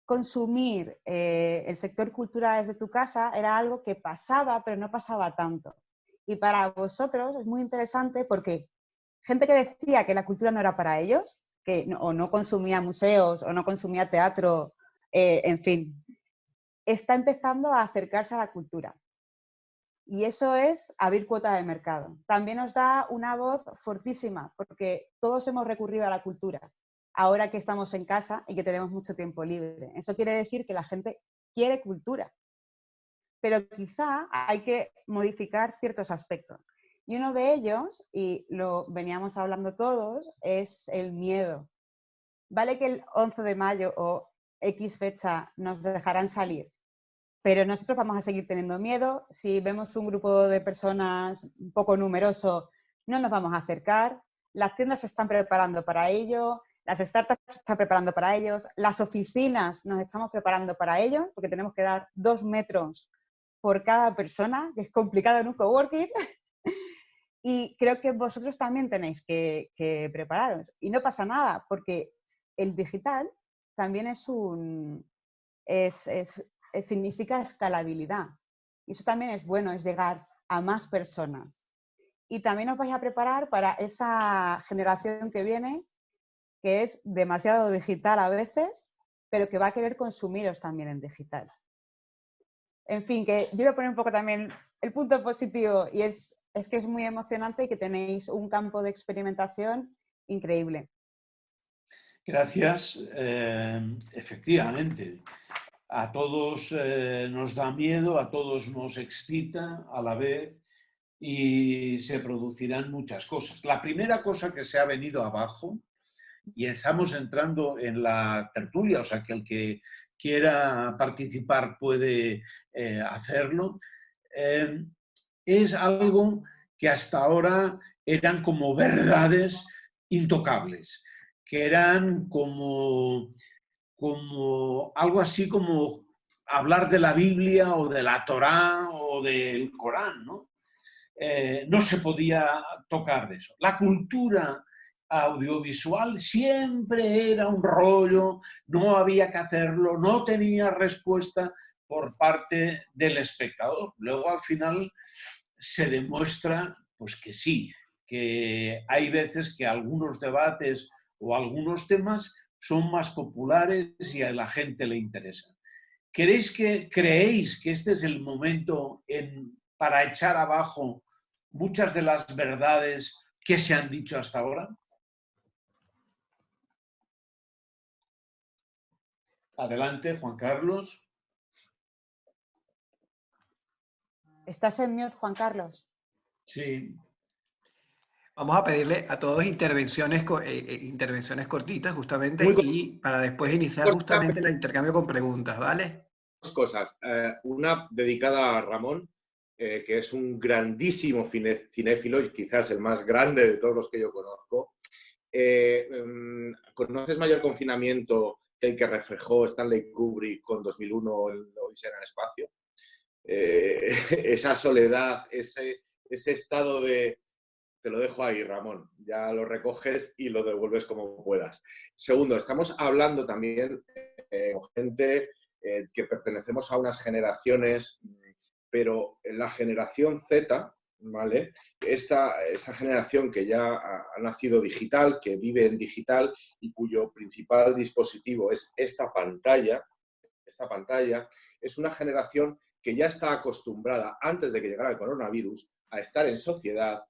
consumir el sector cultural desde tu casa era algo que pasaba, pero no pasaba tanto. Y para vosotros es muy interesante porque gente que decía que la cultura no era para ellos, que o no consumía museos o no consumía teatro, en fin, está empezando a acercarse a la cultura. Y eso es abrir cuota de mercado. También nos da una voz fortísima porque todos hemos recurrido a la cultura ahora que estamos en casa y que tenemos mucho tiempo libre. Eso quiere decir que la gente quiere cultura, pero quizá hay que modificar ciertos aspectos. Y uno de ellos, y lo veníamos hablando todos, es el miedo. Vale que el 11 de mayo o X fecha nos dejarán salir, pero nosotros vamos a seguir teniendo miedo. Si vemos un grupo de personas un poco numeroso, no nos vamos a acercar. Las tiendas se están preparando para ello, las startups se están preparando para ellos, las oficinas nos estamos preparando para ello, porque tenemos que dar 2 metros por cada persona, que es complicado en un coworking. Y creo que vosotros también tenéis que prepararos. Y no pasa nada, porque el digital también significa escalabilidad. Y eso también es bueno, es llegar a más personas. Y también os vais a preparar para esa generación que viene, que es demasiado digital a veces, pero que va a querer consumiros también en digital. En fin, que yo voy a poner un poco también el punto positivo, y es que es muy emocionante y que tenéis un campo de experimentación increíble. Gracias. Efectivamente, a todos nos da miedo, a todos nos excita a la vez y se producirán muchas cosas. La primera cosa que se ha venido abajo, y estamos entrando en la tertulia, o sea que el que quiera participar puede hacerlo, es algo que hasta ahora eran como verdades intocables, que eran como algo así como hablar de la Biblia o de la Torá o del Corán, ¿no? No se podía tocar de eso. La cultura audiovisual siempre era un rollo, no había que hacerlo, no tenía respuesta por parte del espectador. Luego, al final, se demuestra pues, que sí, que hay veces que algunos debates o algunos temas son más populares y a la gente le interesan. ¿Creéis que este es el momento para echar abajo muchas de las verdades que se han dicho hasta ahora? Adelante, Juan Carlos. ¿Estás en mute, Juan Carlos? Sí. Vamos a pedirle a todos intervenciones cortitas, justamente, y para después iniciar justamente el intercambio con preguntas, ¿vale? Dos cosas. Una dedicada a Ramón, que es un grandísimo cinéfilo y quizás el más grande de todos los que yo conozco. ¿Conoces Mayor Confinamiento que el que reflejó Stanley Kubrick con 2001 el Odisea en el espacio? Esa soledad, ese estado de... Te lo dejo ahí, Ramón. Ya lo recoges y lo devuelves como puedas. Segundo, estamos hablando también con gente que pertenecemos a unas generaciones, pero la generación Z, ¿vale? Esa generación que ya ha nacido digital, que vive en digital y cuyo principal dispositivo es esta pantalla, es una generación que ya está acostumbrada, antes de que llegara el coronavirus, a estar en sociedad,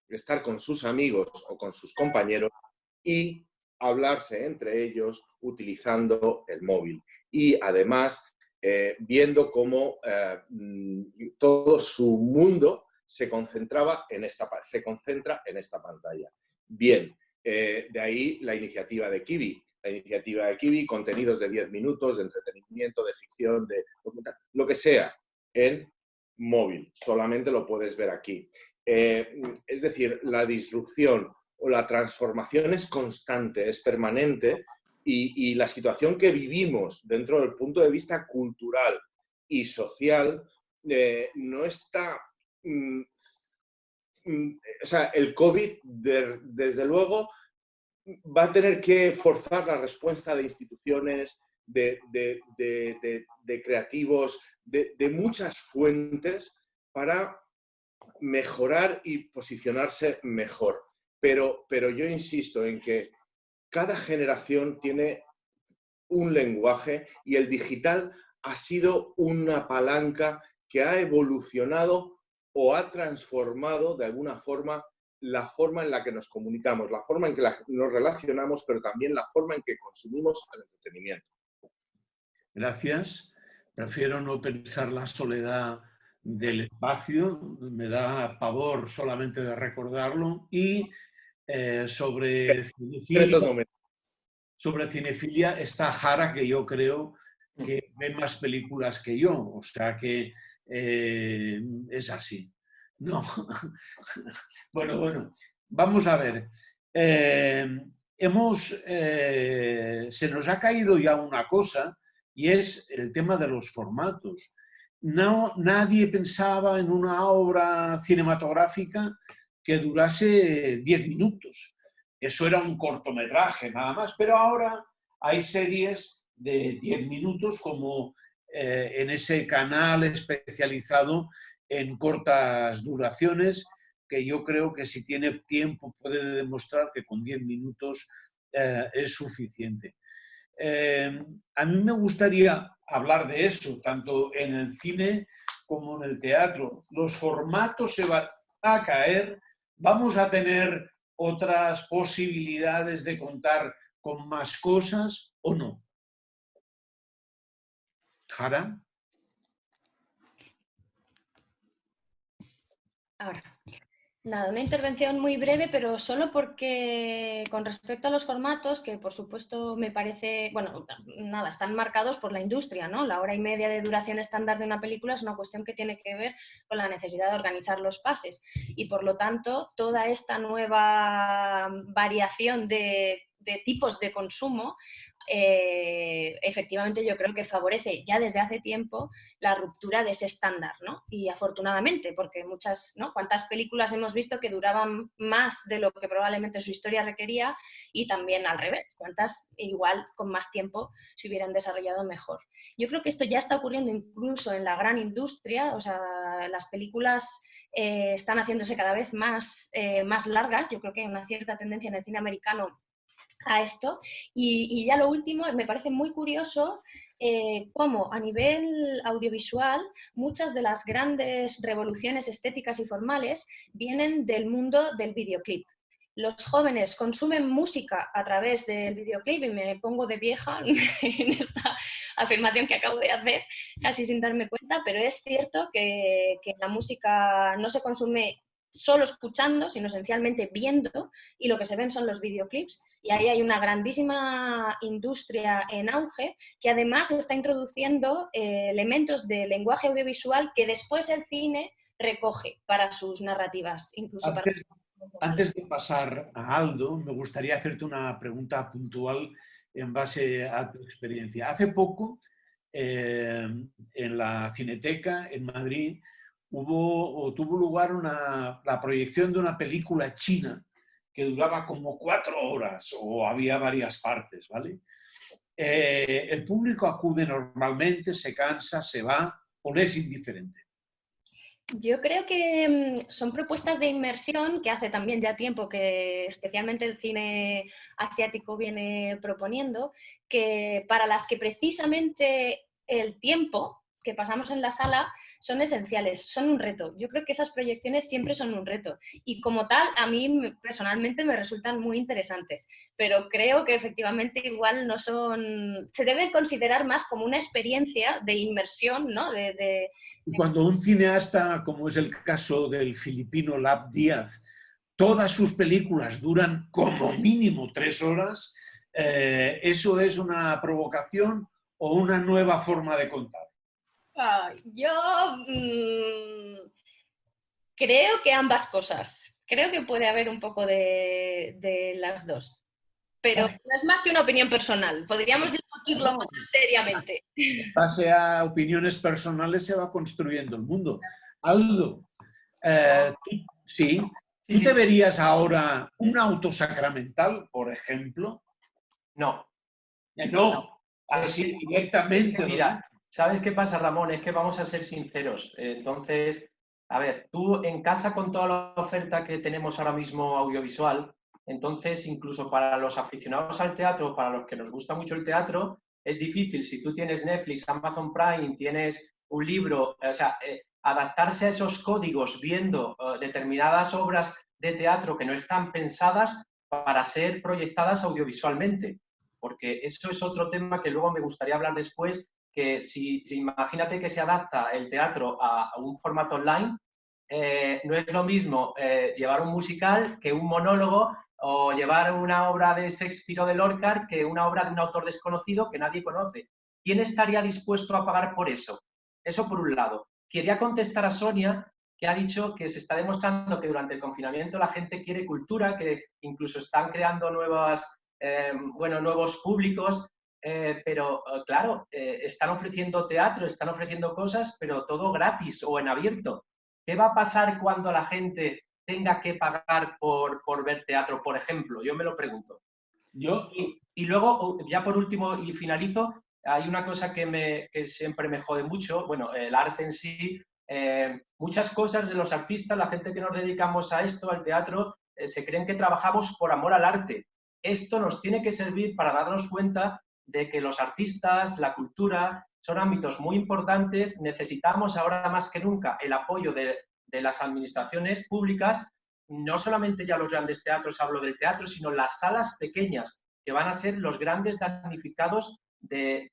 estar con sus amigos o con sus compañeros y hablarse entre ellos utilizando el móvil. Y además, viendo cómo todo su mundo se concentra en esta pantalla. Bien, de ahí la iniciativa de Quibi. La iniciativa de Quibi, contenidos de 10 minutos, de entretenimiento, de ficción, de lo que sea, en móvil. Solamente lo puedes ver aquí. Es decir, la disrupción o la transformación es constante, es permanente, y la situación que vivimos dentro del punto de vista cultural y social no está... o sea, el COVID, desde luego, va a tener que forzar la respuesta de instituciones, de creativos, de muchas fuentes para mejorar y posicionarse mejor. Pero yo insisto en que cada generación tiene un lenguaje y el digital ha sido una palanca que ha evolucionado o ha transformado de alguna forma la forma en la que nos comunicamos, la forma en que nos relacionamos, pero también la forma en que consumimos el entretenimiento. Gracias. Prefiero no pensar la soledad del espacio, me da pavor solamente de recordarlo. Y sobre cinefilia está Jara, que yo creo que ve más películas que yo, o sea que es así. No. Bueno, vamos a ver. Se nos ha caído ya una cosa, y es el tema de los formatos. Nadie pensaba en una obra cinematográfica que durase 10 minutos. Eso era un cortometraje nada más, pero ahora hay series de 10 minutos como en ese canal especializado en cortas duraciones, que yo creo que si tiene tiempo puede demostrar que con 10 minutos es suficiente. A mí me gustaría hablar de eso, tanto en el cine como en el teatro. Los formatos se van a caer, vamos a tener otras posibilidades de contar con más cosas o no. Jara. Ahora, nada, una intervención muy breve, pero solo porque con respecto a los formatos, que por supuesto me parece, bueno, nada, están marcados por la industria, ¿no? La hora y media de duración estándar de una película es una cuestión que tiene que ver con la necesidad de organizar los pases y por lo tanto toda esta nueva variación de de tipos de consumo, efectivamente yo creo que favorece ya desde hace tiempo la ruptura de ese estándar, ¿no? Y afortunadamente, porque muchas, ¿no? ¿Cuántas películas hemos visto que duraban más de lo que probablemente su historia requería? Y también al revés, cuántas igual con más tiempo se hubieran desarrollado mejor. Yo creo que esto ya está ocurriendo incluso en la gran industria, o sea, las películas están haciéndose cada vez más largas. Yo creo que hay una cierta tendencia en el cine americano a esto. Y ya lo último, me parece muy curioso cómo a nivel audiovisual muchas de las grandes revoluciones estéticas y formales vienen del mundo del videoclip. Los jóvenes consumen música a través del videoclip, y me pongo de vieja en esta afirmación que acabo de hacer, casi sin darme cuenta, pero es cierto que la música no se consume solo escuchando, sino esencialmente viendo, y lo que se ven son los videoclips, y ahí hay una grandísima industria en auge que además está introduciendo elementos de lenguaje audiovisual que después el cine recoge para sus narrativas, incluso Antes de pasar a Aldo, me gustaría hacerte una pregunta puntual en base a tu experiencia. Hace poco, en la Cineteca en Madrid, tuvo lugar la proyección de una película china que duraba como 4 horas o había varias partes, ¿vale? El público acude normalmente, se cansa, se va o no es indiferente. Yo creo que son propuestas de inmersión que hace también ya tiempo que especialmente el cine asiático viene proponiendo, que para las que precisamente el tiempo que pasamos en la sala son esenciales, son un reto. Yo creo que esas proyecciones siempre son un reto y como tal a mí personalmente me resultan muy interesantes, pero creo que efectivamente igual no son, se deben considerar más como una experiencia de inmersión, ¿no? Cuando un cineasta, como es el caso del filipino Lab Díaz, todas sus películas duran como mínimo 3 horas, ¿eso es una provocación o una nueva forma de contar? Yo creo que ambas cosas. Creo que puede haber un poco de las dos. Pero no es más que una opinión personal. Podríamos discutirlo más seriamente. En base a opiniones personales se va construyendo el mundo. Aldo, ¿tú te verías ahora un autosacramental, por ejemplo? No. No, así directamente. Es que mira, ¿sabes qué pasa, Ramón? Es que vamos a ser sinceros. Entonces, a ver, tú en casa con toda la oferta que tenemos ahora mismo audiovisual, entonces incluso para los aficionados al teatro, para los que nos gusta mucho el teatro, es difícil. Si tú tienes Netflix, Amazon Prime, tienes un libro, o sea, adaptarse a esos códigos viendo determinadas obras de teatro que no están pensadas para ser proyectadas audiovisualmente. Porque eso es otro tema que luego me gustaría hablar después, que si imagínate que se adapta el teatro a un formato online, no es lo mismo llevar un musical que un monólogo o llevar una obra de Shakespeare o de Lorca que una obra de un autor desconocido que nadie conoce. ¿Quién estaría dispuesto a pagar por eso? Eso por un lado. Quería contestar a Sonia, que ha dicho que se está demostrando que durante el confinamiento la gente quiere cultura, que incluso están creando nuevos públicos, pero claro, están ofreciendo teatro, están ofreciendo cosas, pero todo gratis o en abierto. ¿Qué va a pasar cuando la gente tenga que pagar por ver teatro, por ejemplo? Yo me lo pregunto. Y luego, ya por último, y finalizo, hay una cosa que siempre me jode mucho, bueno, el arte en sí, muchas cosas de los artistas, la gente que nos dedicamos a esto, al teatro, se creen que trabajamos por amor al arte. Esto nos tiene que servir para darnos cuenta de que los artistas, la cultura, son ámbitos muy importantes. Necesitamos ahora más que nunca el apoyo de las administraciones públicas, no solamente ya los grandes teatros, hablo del teatro, sino las salas pequeñas, que van a ser los grandes damnificados de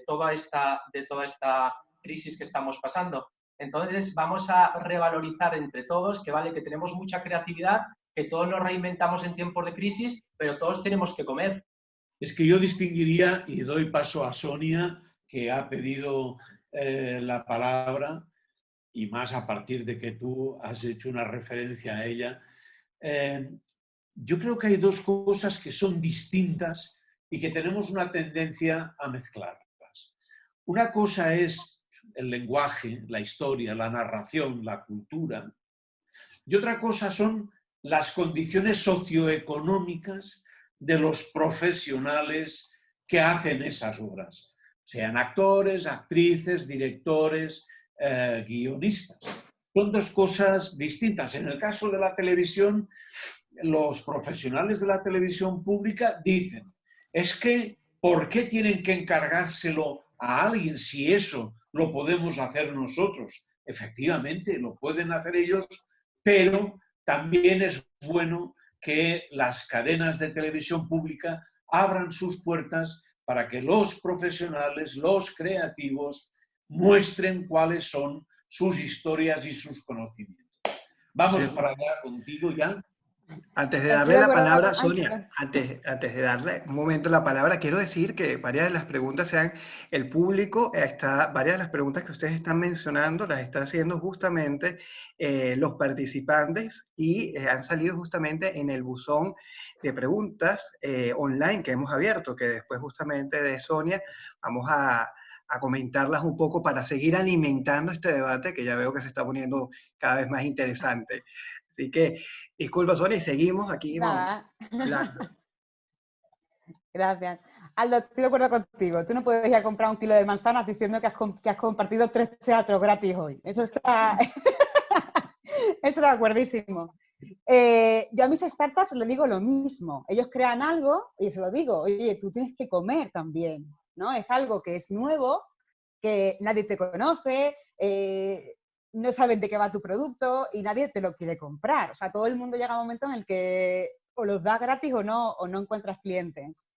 toda esta crisis que estamos pasando. Entonces, vamos a revalorizar entre todos que vale que tenemos mucha creatividad, que todos nos reinventamos en tiempos de crisis, pero todos tenemos que comer. Es que yo distinguiría, y doy paso a Sonia, que ha pedido la palabra, y más a partir de que tú has hecho una referencia a ella. yo creo que hay dos cosas que son distintas y que tenemos una tendencia a mezclarlas. Una cosa es el lenguaje, la historia, la narración, la cultura, y otra cosa son las condiciones socioeconómicas de los profesionales que hacen esas obras, sean actores, actrices, directores, guionistas. Son dos cosas distintas. En el caso de la televisión, los profesionales de la televisión pública dicen, es que, ¿por qué tienen que encargárselo a alguien si eso lo podemos hacer nosotros? Efectivamente, lo pueden hacer ellos, pero también es bueno que las cadenas de televisión pública abran sus puertas para que los profesionales, los creativos, muestren cuáles son sus historias y sus conocimientos. Vamos para allá contigo ya. Antes de darle la palabra, Sonia, antes de darle un momento la palabra, quiero decir que varias de las preguntas sean el público, varias de las preguntas que ustedes están mencionando las está haciendo justamente los participantes y han salido justamente en el buzón de preguntas online que hemos abierto, que después justamente de Sonia vamos a comentarlas un poco para seguir alimentando este debate que ya veo que se está poniendo cada vez más interesante. Así que, disculpa, Sonia, y seguimos aquí hablando. Gracias. Aldo, estoy de acuerdo contigo. Tú no puedes ir a comprar 1 kilo de manzanas diciendo que has compartido 3 teatros gratis hoy. Eso está... Eso de acuerdísimo. Yo a mis startups les digo lo mismo. Ellos crean algo y se lo digo. Oye, tú tienes que comer también, ¿no? Es algo que es nuevo, que nadie te conoce, no saben de qué va tu producto y nadie te lo quiere comprar. O sea, todo el mundo llega a un momento en el que o los da gratis o no encuentras clientes.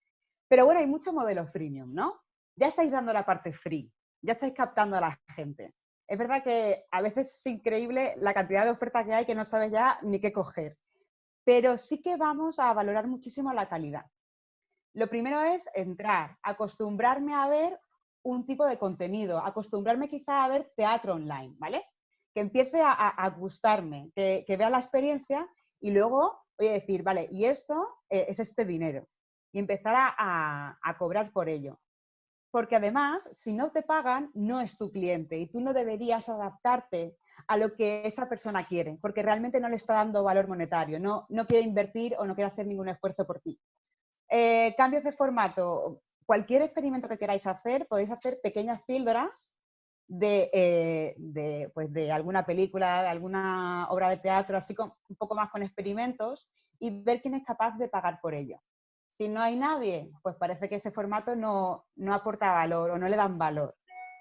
Pero bueno, hay muchos modelos freemium, ¿no? Ya estáis dando la parte free, ya estáis captando a la gente. Es verdad que a veces es increíble la cantidad de oferta que hay que no sabes ya ni qué coger. Pero sí que vamos a valorar muchísimo la calidad. Lo primero es entrar, acostumbrarme a ver un tipo de contenido, acostumbrarme quizá a ver teatro online, ¿vale? Que empiece a gustarme, que vea la experiencia y luego voy a decir, vale, y esto es este dinero. Y empezar a cobrar por ello. Porque además, si no te pagan, no es tu cliente y tú no deberías adaptarte a lo que esa persona quiere, porque realmente no le está dando valor monetario, no quiere invertir o no quiere hacer ningún esfuerzo por ti. Cambios de formato. Cualquier experimento que queráis hacer, podéis hacer pequeñas píldoras de alguna película, de alguna obra de teatro, así un poco más con experimentos y ver quién es capaz de pagar por ello. Si no hay nadie, pues parece que ese formato no aporta valor o no le dan valor.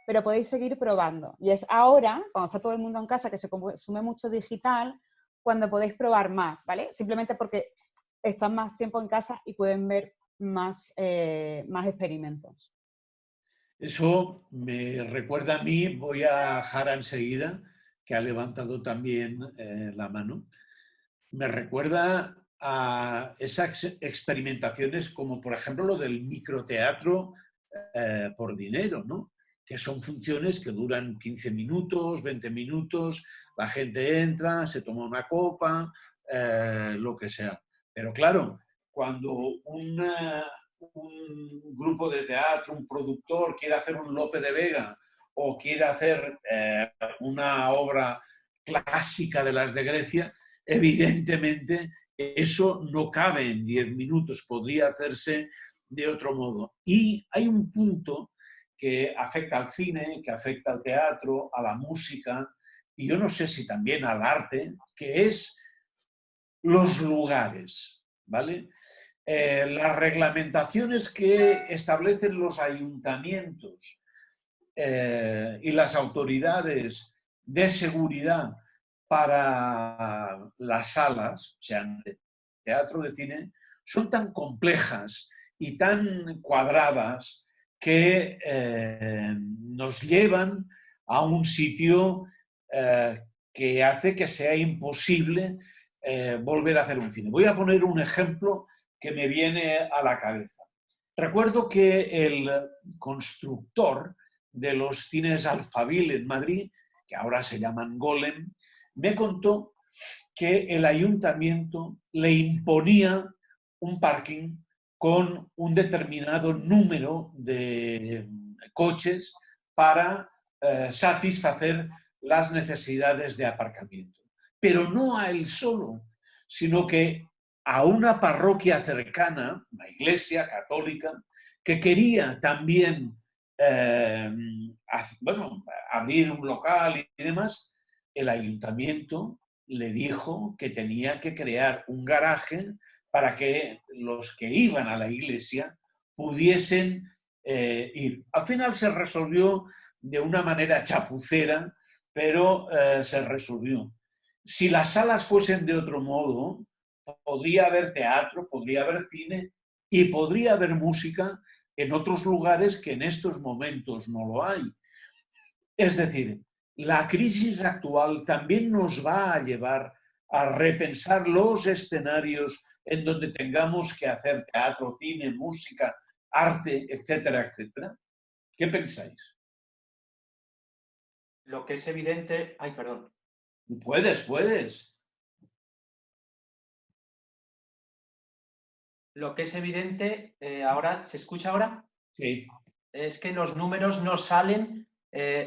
Pero podéis seguir probando. Y es ahora, cuando está todo el mundo en casa, que se consume mucho digital, cuando podéis probar más, ¿vale? Simplemente porque están más tiempo en casa y pueden ver más experimentos. Eso me recuerda a mí, voy a Jara enseguida, que ha levantado también la mano. Me recuerda a esas experimentaciones como, por ejemplo, lo del microteatro por dinero, ¿no? Que son funciones que duran 15 minutos, 20 minutos, la gente entra, se toma una copa, lo que sea. Pero claro, cuando un grupo de teatro, un productor quiere hacer un Lope de Vega o quiere hacer una obra clásica de las de Grecia, evidentemente eso no cabe en 10 minutos, podría hacerse de otro modo. Y hay un punto que afecta al cine, que afecta al teatro, a la música, y yo no sé si también al arte, que es los lugares, ¿vale? Las reglamentaciones que establecen los ayuntamientos y las autoridades de seguridad para las salas, sean de teatro o de cine, son tan complejas y tan cuadradas que nos llevan a un sitio que hace que sea imposible volver a hacer un cine. Voy a poner un ejemplo que me viene a la cabeza. Recuerdo que el constructor de los cines Alphaville en Madrid, que ahora se llaman Golem, me contó que el ayuntamiento le imponía un parking con un determinado número de coches para satisfacer las necesidades de aparcamiento. Pero no a él solo, sino que a una parroquia cercana, una iglesia católica, que quería también abrir un local y demás, el ayuntamiento le dijo que tenía que crear un garaje para que los que iban a la iglesia pudiesen ir. Al final se resolvió de una manera chapucera, pero se resolvió. Si las salas fuesen de otro modo, podría haber teatro, podría haber cine y podría haber música en otros lugares que en estos momentos no lo hay. Es decir, la crisis actual también nos va a llevar a repensar los escenarios en donde tengamos que hacer teatro, cine, música, arte, etcétera, etcétera. ¿Qué pensáis? Lo que es evidente... Ay, perdón. Puedes. Lo que es evidente, ahora, ¿se escucha ahora? Sí. Es que los números no salen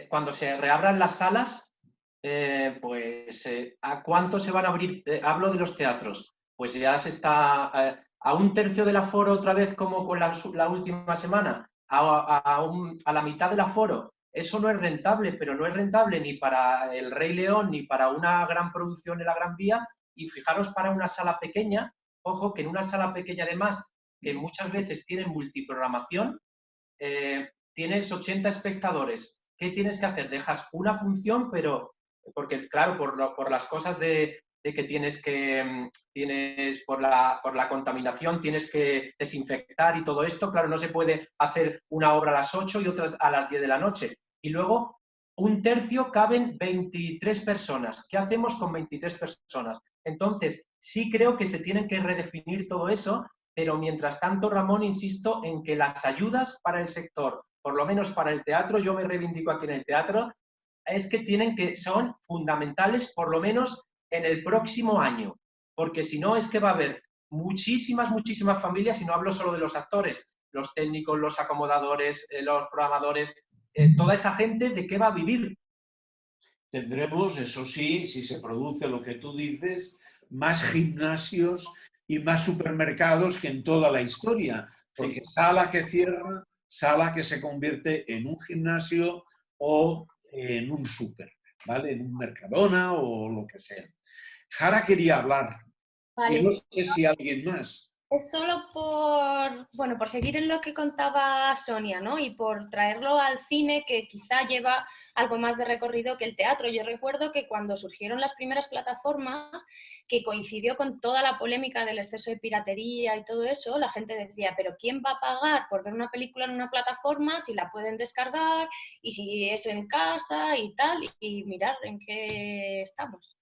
cuando se reabran las salas, ¿a cuánto se van a abrir? Hablo de los teatros. Pues ya se está a un tercio del aforo otra vez como con la última semana, a la mitad del aforo. Eso no es rentable, pero no es rentable ni para El Rey León ni para una gran producción en la Gran Vía. Y fijaros, para una sala pequeña, ojo, que en una sala pequeña además, que muchas veces tienen multiprogramación, tienes 80 espectadores. ¿Qué tienes que hacer? Dejas una función, pero porque, claro, por las cosas de que tienes por la contaminación, tienes que desinfectar y todo esto, claro, no se puede hacer una obra a las 8 y otras a las 10 de la noche. Y luego, un tercio caben 23 personas. ¿Qué hacemos con 23 personas? Entonces, sí creo que se tienen que redefinir todo eso, pero mientras tanto, Ramón, insisto en que las ayudas para el sector, por lo menos para el teatro, yo me reivindico aquí en el teatro, es que son fundamentales, por lo menos en el próximo año, porque si no es que va a haber muchísimas familias, y no hablo solo de los actores, los técnicos, los acomodadores, los programadores, toda esa gente, ¿de qué va a vivir? Tendremos, eso sí, si se produce lo que tú dices, más gimnasios y más supermercados que en toda la historia, porque sí. Sala que cierra, sala que se convierte en un gimnasio o en un súper, ¿vale? En un Mercadona o lo que sea. Jara quería hablar, vale, y no sé si alguien más. Es solo por seguir en lo que contaba Sonia, ¿no? Y por traerlo al cine, que quizá lleva algo más de recorrido que el teatro. Yo recuerdo que cuando surgieron las primeras plataformas, que coincidió con toda la polémica del exceso de piratería y todo eso, la gente decía, pero ¿quién va a pagar por ver una película en una plataforma si la pueden descargar y si es en casa y tal? Y mirar en qué estamos,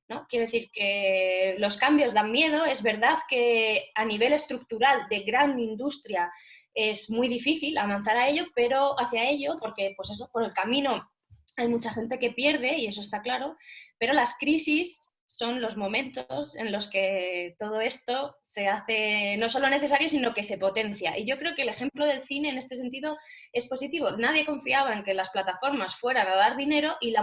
¿no? Quiero decir que los cambios dan miedo. Es verdad que a nivel estructural de gran industria es muy difícil avanzar hacia ello, porque pues eso, por el camino hay mucha gente que pierde y eso está claro, pero las crisis son los momentos en los que todo esto se hace no solo necesario, sino que se potencia. Y yo creo que el ejemplo del cine en este sentido es positivo. Nadie confiaba en que las plataformas fueran a dar dinero y la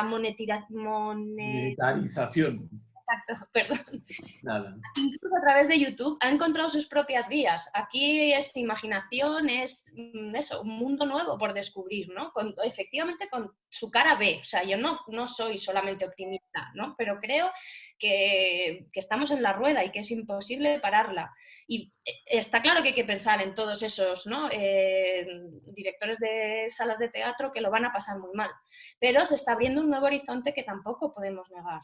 monetarización. Exacto, perdón. Nada. Incluso a través de YouTube ha encontrado sus propias vías. Aquí es imaginación, es eso, un mundo nuevo por descubrir, ¿no? Efectivamente con su cara B. O sea, yo no soy solamente optimista, ¿no? Pero creo que estamos en la rueda y que es imposible pararla. Y está claro que hay que pensar en todos esos, ¿no? Directores de salas de teatro que lo van a pasar muy mal. Pero se está abriendo un nuevo horizonte que tampoco podemos negar.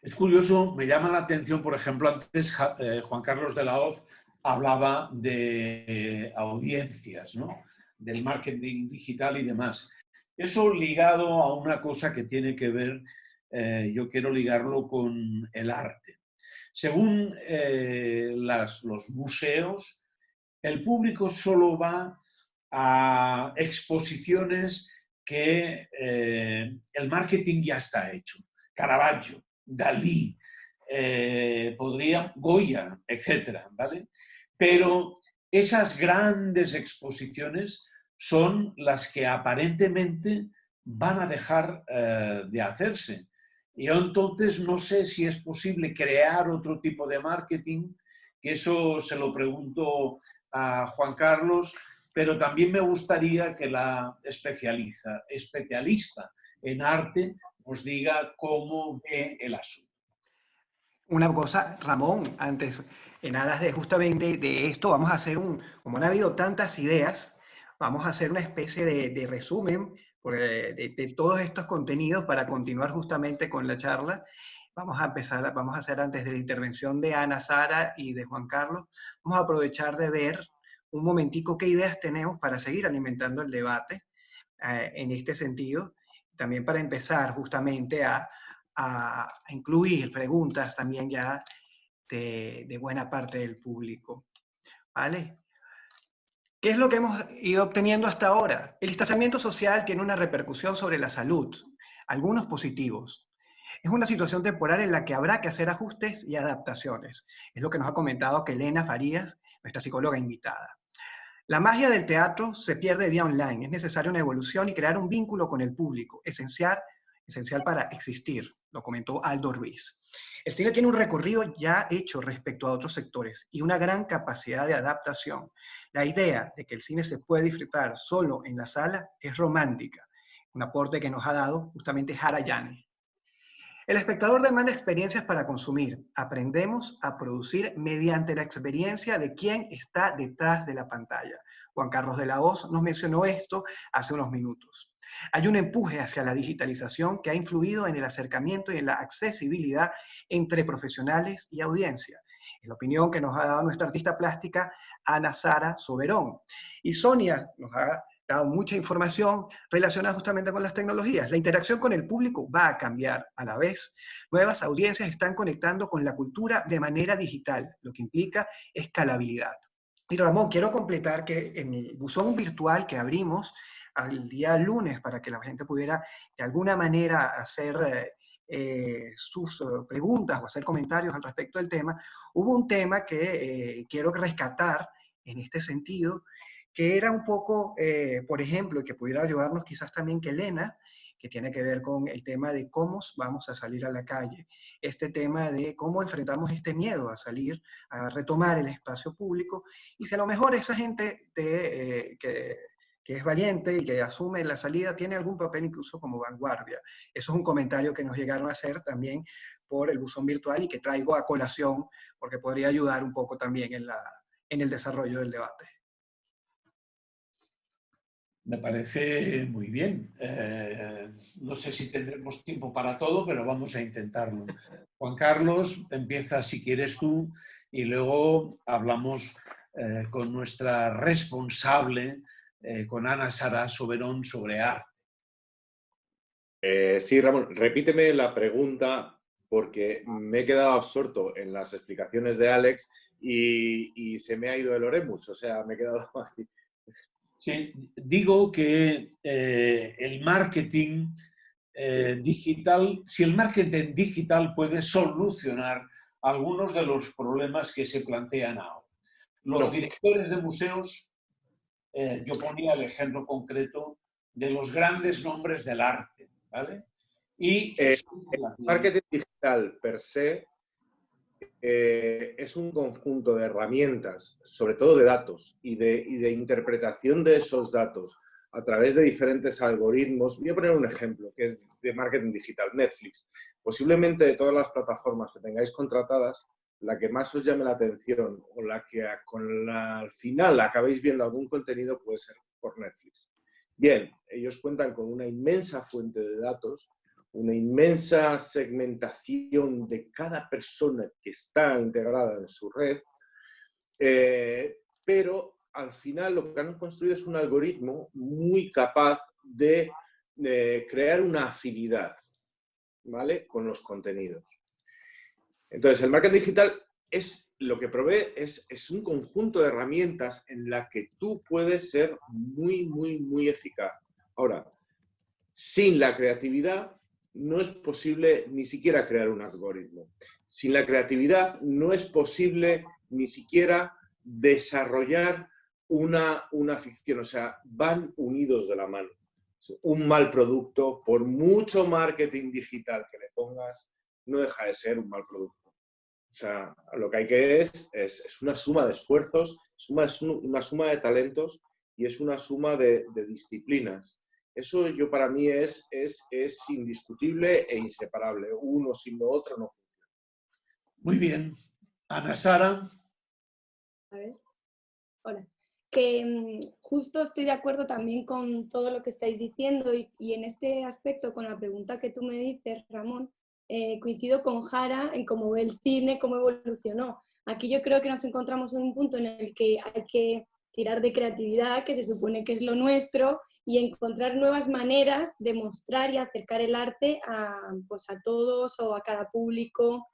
Es curioso, me llama la atención, por ejemplo, antes Juan Carlos de la Hoz hablaba de audiencias, ¿no? Del marketing digital y demás. Eso ligado a una cosa que tiene que ver, yo quiero ligarlo con el arte. Según los museos, el público solo va a exposiciones que el marketing ya está hecho. Caravaggio. Dalí, Goya, etcétera, ¿vale? Pero esas grandes exposiciones son las que aparentemente van a dejar de hacerse. Y yo entonces no sé si es posible crear otro tipo de marketing, que eso se lo pregunto a Juan Carlos, pero también me gustaría que la especialista en arte nos diga cómo ve el asunto. Una cosa, Ramón, antes, en aras de justamente de esto, vamos a hacer como han habido tantas ideas, vamos a hacer una especie de resumen de todos estos contenidos para continuar justamente con la charla. Vamos a hacer antes de la intervención de Ana Sara y de Juan Carlos, vamos a aprovechar de ver un momentico qué ideas tenemos para seguir alimentando el debate en este sentido, también para empezar justamente a incluir preguntas también ya de buena parte del público. ¿Vale? ¿Qué es lo que hemos ido obteniendo hasta ahora? El distanciamiento social tiene una repercusión sobre la salud, algunos positivos. Es una situación temporal en la que habrá que hacer ajustes y adaptaciones. Es lo que nos ha comentado Elena Farías, nuestra psicóloga invitada. La magia del teatro se pierde vía online. Es necesaria una evolución y crear un vínculo con el público, esencial para existir, lo comentó Aldo Ruiz. El cine tiene un recorrido ya hecho respecto a otros sectores y una gran capacidad de adaptación. La idea de que el cine se puede disfrutar solo en la sala es romántica, un aporte que nos ha dado justamente Harayane. El espectador demanda experiencias para consumir. Aprendemos a producir mediante la experiencia de quien está detrás de la pantalla. Juan Carlos de la Hoz nos mencionó esto hace unos minutos. Hay un empuje hacia la digitalización que ha influido en el acercamiento y en la accesibilidad entre profesionales y audiencia. Es la opinión que nos ha dado nuestra artista plástica Ana Sara Soberón. Y Sonia nos ha dado mucha información relacionada justamente con las tecnologías. La interacción con el público va a cambiar. A la vez, nuevas audiencias están conectando con la cultura de manera digital, lo que implica escalabilidad. Y Ramón, quiero completar que en el buzón virtual que abrimos el día lunes para que la gente pudiera de alguna manera hacer sus preguntas o hacer comentarios al respecto del tema, hubo un tema que quiero rescatar en este sentido, que era un poco, por ejemplo, y que pudiera ayudarnos quizás también que Elena, que tiene que ver con el tema de cómo vamos a salir a la calle, este tema de cómo enfrentamos este miedo a salir, a retomar el espacio público, y si a lo mejor esa gente que es valiente y que asume la salida, tiene algún papel incluso como vanguardia. Eso es un comentario que nos llegaron a hacer también por el buzón virtual y que traigo a colación, porque podría ayudar un poco también en el desarrollo del debate. Me parece muy bien. No sé si tendremos tiempo para todo, pero vamos a intentarlo. Juan Carlos, empieza si quieres tú y luego hablamos con nuestra responsable, con Ana Sara Soberón, sobre arte. Sí, Ramón, repíteme la pregunta porque me he quedado absorto en las explicaciones de Alex y se me ha ido el oremus, o sea, me he quedado aquí. Sí, digo que el marketing digital, si el marketing digital puede solucionar algunos de los problemas que se plantean ahora. Los directores de museos, yo ponía el ejemplo concreto de los grandes nombres del arte, ¿vale? Y el marketing digital per se es un conjunto de herramientas, sobre todo de datos y de interpretación de esos datos a través de diferentes algoritmos. Voy a poner un ejemplo que es de marketing digital, Netflix. Posiblemente de todas las plataformas que tengáis contratadas, la que más os llame la atención o la que al final acabéis viendo algún contenido puede ser por Netflix. Bien, ellos cuentan con una inmensa fuente de datos, una inmensa segmentación de cada persona que está integrada en su red, pero al final lo que han construido es un algoritmo muy capaz de crear una afinidad, ¿vale?, con los contenidos. Entonces, el marketing digital lo que provee es un conjunto de herramientas en la que tú puedes ser muy, muy, muy eficaz. Ahora, sin la creatividad no es posible ni siquiera crear un algoritmo. Sin la creatividad no es posible ni siquiera desarrollar una ficción. O sea, van unidos de la mano. Un mal producto, por mucho marketing digital que le pongas, no deja de ser un mal producto. O sea, lo que hay que es una suma de esfuerzos, es una suma de talentos y es una suma de disciplinas. Eso para mí es indiscutible e inseparable. Uno sin lo otro no funciona. Muy bien. Ana Sara. A ver. Hola. Que justo estoy de acuerdo también con todo lo que estáis diciendo y en este aspecto, con la pregunta que tú me dices, Ramón, coincido con Jara en cómo ve el cine, cómo evolucionó. Aquí yo creo que nos encontramos en un punto en el que hay que tirar de creatividad, que se supone que es lo nuestro, y encontrar nuevas maneras de mostrar y acercar el arte pues a todos o a cada público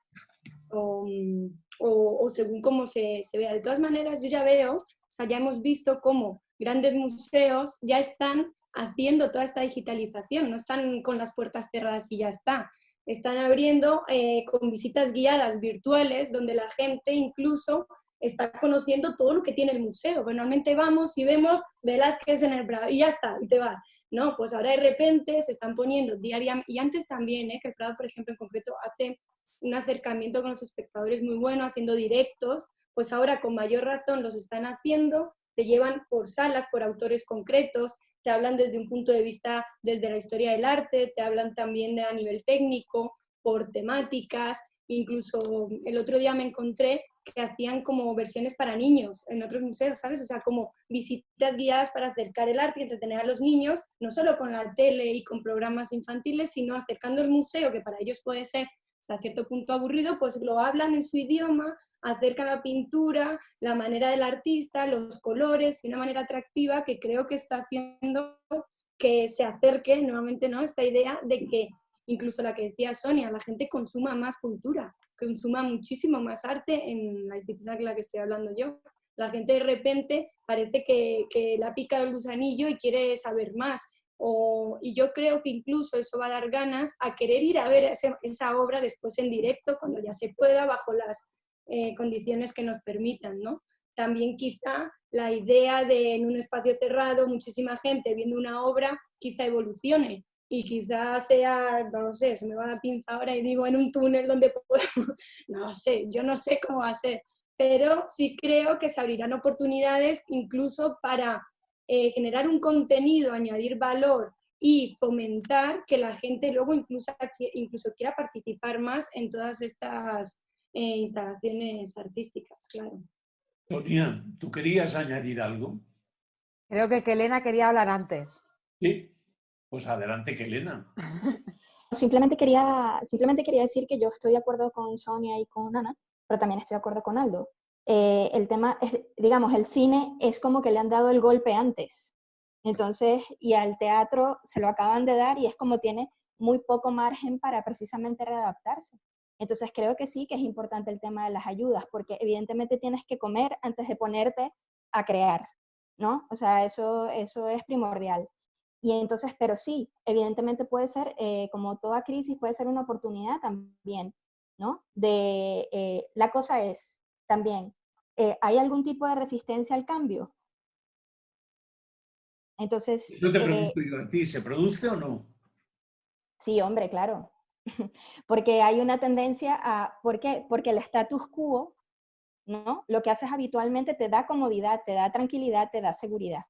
o según cómo se vea. De todas maneras, yo ya veo, o sea, ya hemos visto cómo grandes museos ya están haciendo toda esta digitalización, no están con las puertas cerradas y ya está. Están abriendo con visitas guiadas virtuales donde la gente incluso está conociendo todo lo que tiene el museo. Pues normalmente vamos y vemos Velázquez en el Prado y ya está, y te vas. No, pues ahora de repente se están poniendo diariamente, y antes también, que el Prado, por ejemplo, en concreto, hace un acercamiento con los espectadores muy bueno, haciendo directos, pues ahora con mayor razón los están haciendo, te llevan por salas, por autores concretos, te hablan desde un punto de vista, desde la historia del arte, te hablan también a nivel técnico, por temáticas, incluso el otro día me encontré que hacían como versiones para niños en otros museos, ¿sabes? O sea, como visitas guiadas para acercar el arte y entretener a los niños, no solo con la tele y con programas infantiles, sino acercando el museo, que para ellos puede ser hasta cierto punto aburrido, pues lo hablan en su idioma, acercan la pintura, la manera del artista, los colores, de una manera atractiva que creo que está haciendo que se acerque nuevamente, ¿no?, esta idea de que incluso la que decía Sonia, la gente consuma más cultura, consuma muchísimo más arte en la disciplina que la que estoy hablando yo. La gente de repente parece que la pica el gusanillo y quiere saber más. Y yo creo que incluso eso va a dar ganas a querer ir a ver esa obra después en directo, cuando ya se pueda, bajo las condiciones que nos permitan, ¿no? También quizá la idea de en un espacio cerrado, muchísima gente viendo una obra, quizá evolucione. Y quizás sea, no lo sé, se me va la pinza ahora y digo en un túnel donde podemos, no lo sé, yo no sé cómo va a ser, pero sí creo que se abrirán oportunidades incluso para generar un contenido, añadir valor y fomentar que la gente luego incluso quiera participar más en todas estas instalaciones artísticas, claro. Sonia, ¿tú querías añadir algo? Creo que Elena quería hablar antes. Sí, pues adelante, Elena. Simplemente quería decir que yo estoy de acuerdo con Sonia y con Ana, pero también estoy de acuerdo con Aldo. El tema es, digamos, el cine es como que le han dado el golpe antes. Entonces, y al teatro se lo acaban de dar y es como tiene muy poco margen para precisamente readaptarse. Entonces creo que sí que es importante el tema de las ayudas, porque evidentemente tienes que comer antes de ponerte a crear, ¿no? O sea, eso es primordial. Y entonces, pero sí, evidentemente puede ser, como toda crisis, puede ser una oportunidad también, ¿no? La cosa es también, ¿hay algún tipo de resistencia al cambio? Entonces, Yo te pregunto yo a ti, ¿se produce o no? sí, hombre, claro. Porque hay una tendencia a, ¿por qué? Porque el status quo, ¿no? Lo que haces habitualmente te da comodidad, te da tranquilidad, te da seguridad.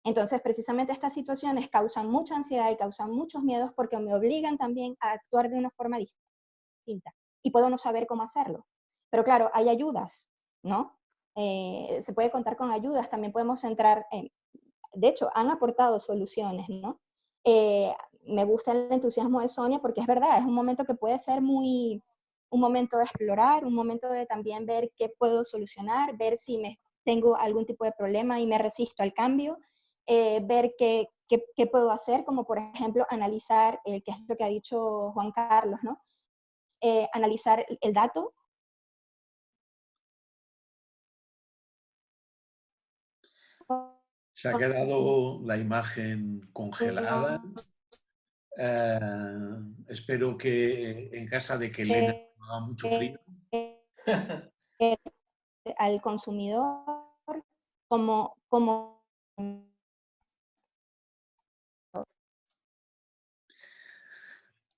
Entonces, precisamente estas situaciones causan mucha ansiedad y causan muchos miedos porque me obligan también a actuar de una forma distinta y puedo no saber cómo hacerlo. Pero claro, hay ayudas, ¿no? Se puede contar con ayudas, también podemos centrar en, de hecho, han aportado soluciones, ¿no? Me gusta el entusiasmo de Sonia porque es verdad, es un momento que puede ser un momento de explorar, un momento de también ver qué puedo solucionar, ver si tengo algún tipo de problema y me resisto al cambio, ver qué puedo hacer, como por ejemplo analizar, que es lo que ha dicho Juan Carlos, ¿no? Analizar el dato. Se ha quedado la imagen congelada. Espero que en casa de que Elena no haga mucho frío. Al consumidor como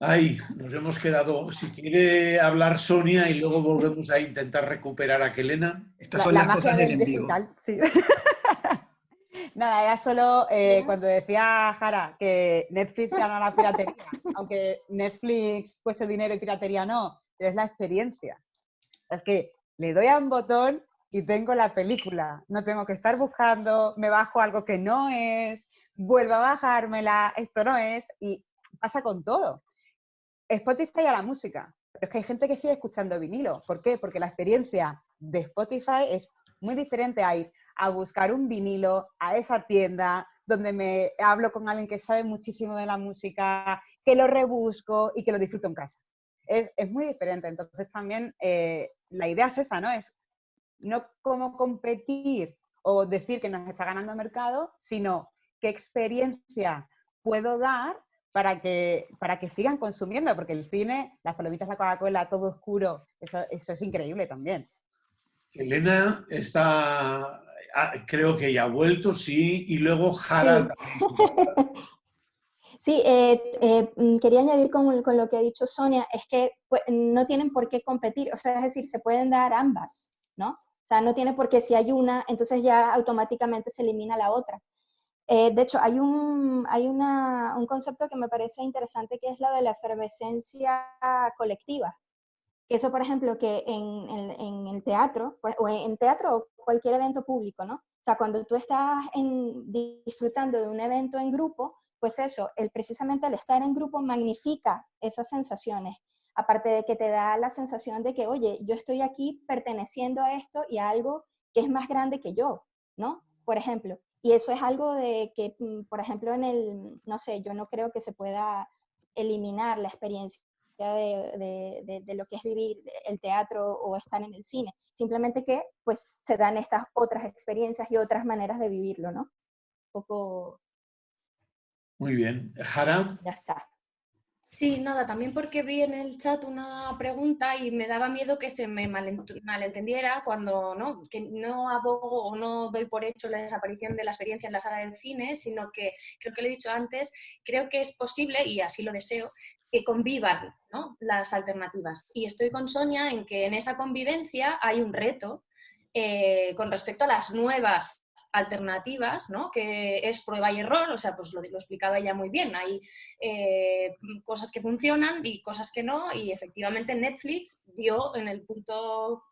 Ay, nos hemos quedado. Si quiere hablar Sonia y luego volvemos a intentar recuperar a Elena. Estas son La las magia cosas del del en vivo. digital, sí. Nada, era solo cuando decía Jara que Netflix gana la piratería, aunque Netflix cueste dinero y piratería no, pero es la experiencia. Es que le doy a un botón y tengo la película. No tengo que estar buscando, me bajo algo que no es, vuelvo a bajármela, esto no es, y pasa con todo. Spotify a la música, pero es que hay gente que sigue escuchando vinilo. ¿Por qué? Porque la experiencia de Spotify es muy diferente a ir a buscar un vinilo a esa tienda donde me hablo con alguien que sabe muchísimo de la música, que lo rebusco y que lo disfruto en casa. Es muy diferente. Entonces también la idea es esa, ¿no? Es no cómo competir o decir que nos está ganando el mercado, sino qué experiencia puedo dar para que sigan consumiendo, porque el cine, las palomitas, la Coca-Cola, todo oscuro, eso es increíble también. Elena está, creo que ya ha vuelto, sí, y luego Jara. Sí, quería añadir con lo que ha dicho Sonia, es que pues, no tienen por qué competir, o sea, es decir, se pueden dar ambas, ¿no? O sea, no tiene por qué, si hay una, entonces ya automáticamente se elimina la otra. De hecho, hay un concepto que me parece interesante que es la de la efervescencia colectiva. Que eso, por ejemplo, que en el teatro, o en teatro o cualquier evento público, ¿no? O sea, cuando tú estás disfrutando de un evento en grupo, pues eso, precisamente el estar en grupo magnifica esas sensaciones. Aparte de que te da la sensación de que, oye, yo estoy aquí perteneciendo a esto y a algo que es más grande que yo, ¿no? Por ejemplo. Y eso es algo de que, por ejemplo, no sé, yo no creo que se pueda eliminar la experiencia de lo que es vivir el teatro o estar en el cine. Simplemente que pues se dan estas otras experiencias y otras maneras de vivirlo, ¿no? Un poco... Muy bien. Jara. Ya está. Sí, nada, también porque vi en el chat una pregunta y me daba miedo que se me malentendiera cuando no, que no abogo o no doy por hecho la desaparición de la experiencia en la sala del cine, sino que creo que lo he dicho antes, creo que es posible, y así lo deseo, que convivan, ¿no?, las alternativas. Y estoy con Sonia en que en esa convivencia hay un reto con respecto a las nuevas alternativas, ¿no?, que es prueba y error, o sea, pues lo explicaba ella muy bien, hay cosas que funcionan y cosas que no, y efectivamente Netflix dio en el punto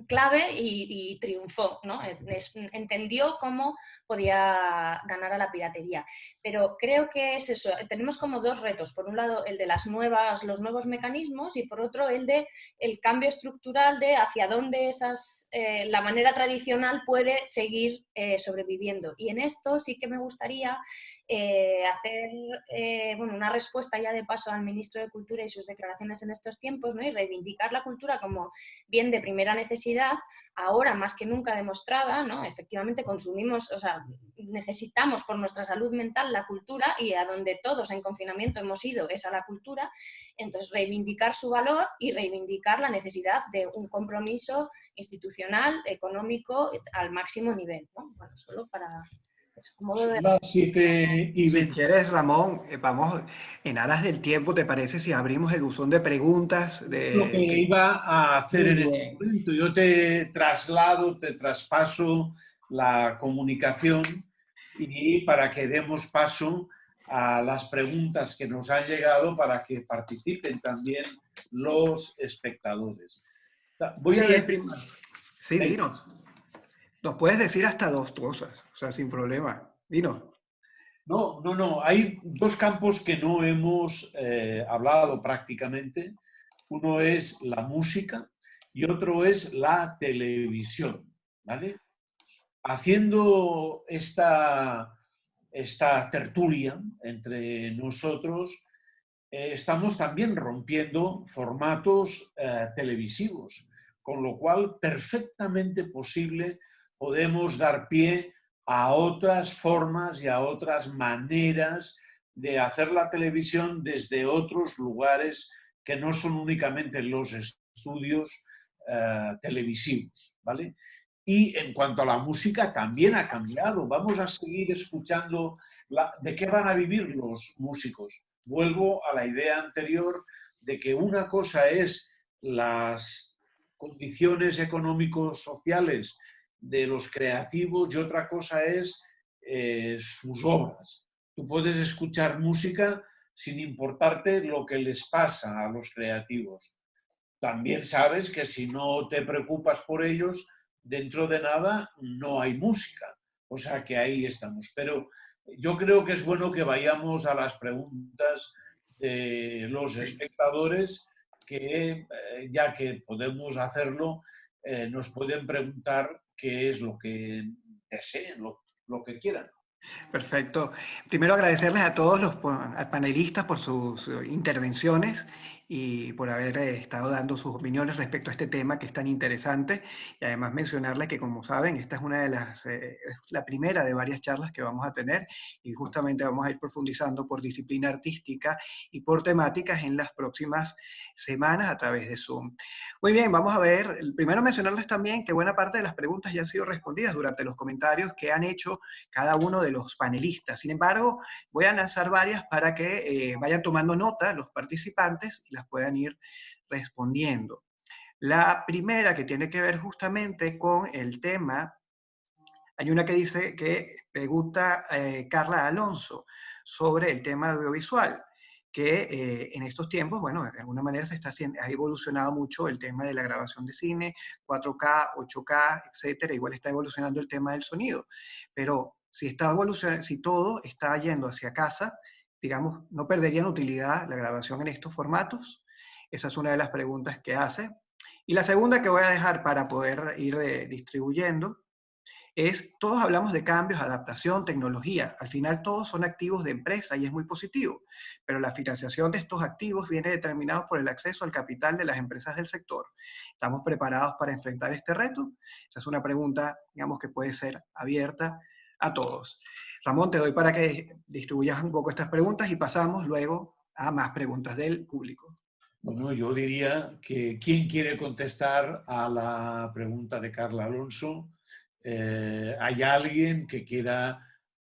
clave y triunfó, ¿no? Entendió cómo podía ganar a la piratería. Pero creo que es eso, tenemos como dos retos, por un lado el de los nuevos mecanismos y por otro el de el cambio estructural de hacia dónde la manera tradicional puede seguir sobreviviendo. Y en esto sí que me gustaría hacer una respuesta ya de paso al ministro de Cultura y sus declaraciones en estos tiempos, ¿no?, y reivindicar la cultura como bien de primera necesidad, ahora más que nunca demostrada, ¿no? Efectivamente consumimos, o sea, necesitamos por nuestra salud mental la cultura, y a donde todos en confinamiento hemos ido es a la cultura. Entonces reivindicar su valor y reivindicar la necesidad de un compromiso institucional, económico al máximo nivel, ¿no? Bueno, solo para... Las 7:20. Si quieres, Ramón, vamos en aras del tiempo, ¿te parece si abrimos el buzón de preguntas? Lo que iba a hacer Muy en bien. este momento. Yo te traspaso la comunicación y para que demos paso a las preguntas que nos han llegado para que participen también los espectadores. Voy a decir... Sí, dinos. Nos puedes decir hasta dos cosas, o sea, sin problema. Dinos. No. Hay dos campos que no hemos hablado prácticamente. Uno es la música y otro es la televisión, ¿vale? Haciendo esta tertulia entre nosotros, estamos también rompiendo formatos televisivos, con lo cual perfectamente posible podemos dar pie a otras formas y a otras maneras de hacer la televisión desde otros lugares que no son únicamente los estudios televisivos, ¿vale? Y en cuanto a la música, también ha cambiado. Vamos a seguir escuchando de qué van a vivir los músicos. Vuelvo a la idea anterior de que una cosa es las condiciones económicos sociales de los creativos y otra cosa es sus obras. Tú puedes escuchar música sin importarte lo que les pasa a los creativos. También sabes que si no te preocupas por ellos, dentro de nada no hay música. O sea que ahí estamos. Pero yo creo que es bueno que vayamos a las preguntas de los espectadores, que ya que podemos hacerlo, nos pueden preguntar qué es lo que deseen, lo que quieran. Perfecto. Primero agradecerles a todos los panelistas por sus intervenciones y por haber estado dando sus opiniones respecto a este tema que es tan interesante. Y además mencionarles que, como saben, esta es una de la primera de varias charlas que vamos a tener y justamente vamos a ir profundizando por disciplina artística y por temáticas en las próximas semanas a través de Zoom. Muy bien, vamos a ver. Primero mencionarles también que buena parte de las preguntas ya han sido respondidas durante los comentarios que han hecho cada uno de los panelistas. Sin embargo, voy a lanzar varias para que vayan tomando nota los participantes y las puedan ir respondiendo. La primera, que tiene que ver justamente con el tema, hay una que dice que pregunta Carla Alonso sobre el tema audiovisual, que en estos tiempos, bueno, de alguna manera ha evolucionado mucho el tema de la grabación de cine, 4K, 8K, etcétera, igual está evolucionando el tema del sonido, pero si todo está yendo hacia casa, digamos, ¿no perderían utilidad la grabación en estos formatos? Esa es una de las preguntas que hace. Y la segunda que voy a dejar para poder ir distribuyendo es, todos hablamos de cambios, adaptación, tecnología. Al final todos son activos de empresa y es muy positivo, pero la financiación de estos activos viene determinada por el acceso al capital de las empresas del sector. ¿Estamos preparados para enfrentar este reto? Esa es una pregunta, digamos, que puede ser abierta a todos. Ramón, te doy para que distribuyas un poco estas preguntas y pasamos luego a más preguntas del público. Bueno, yo diría que ¿quién quiere contestar a la pregunta de Carla Alonso? ¿Hay alguien que quiera?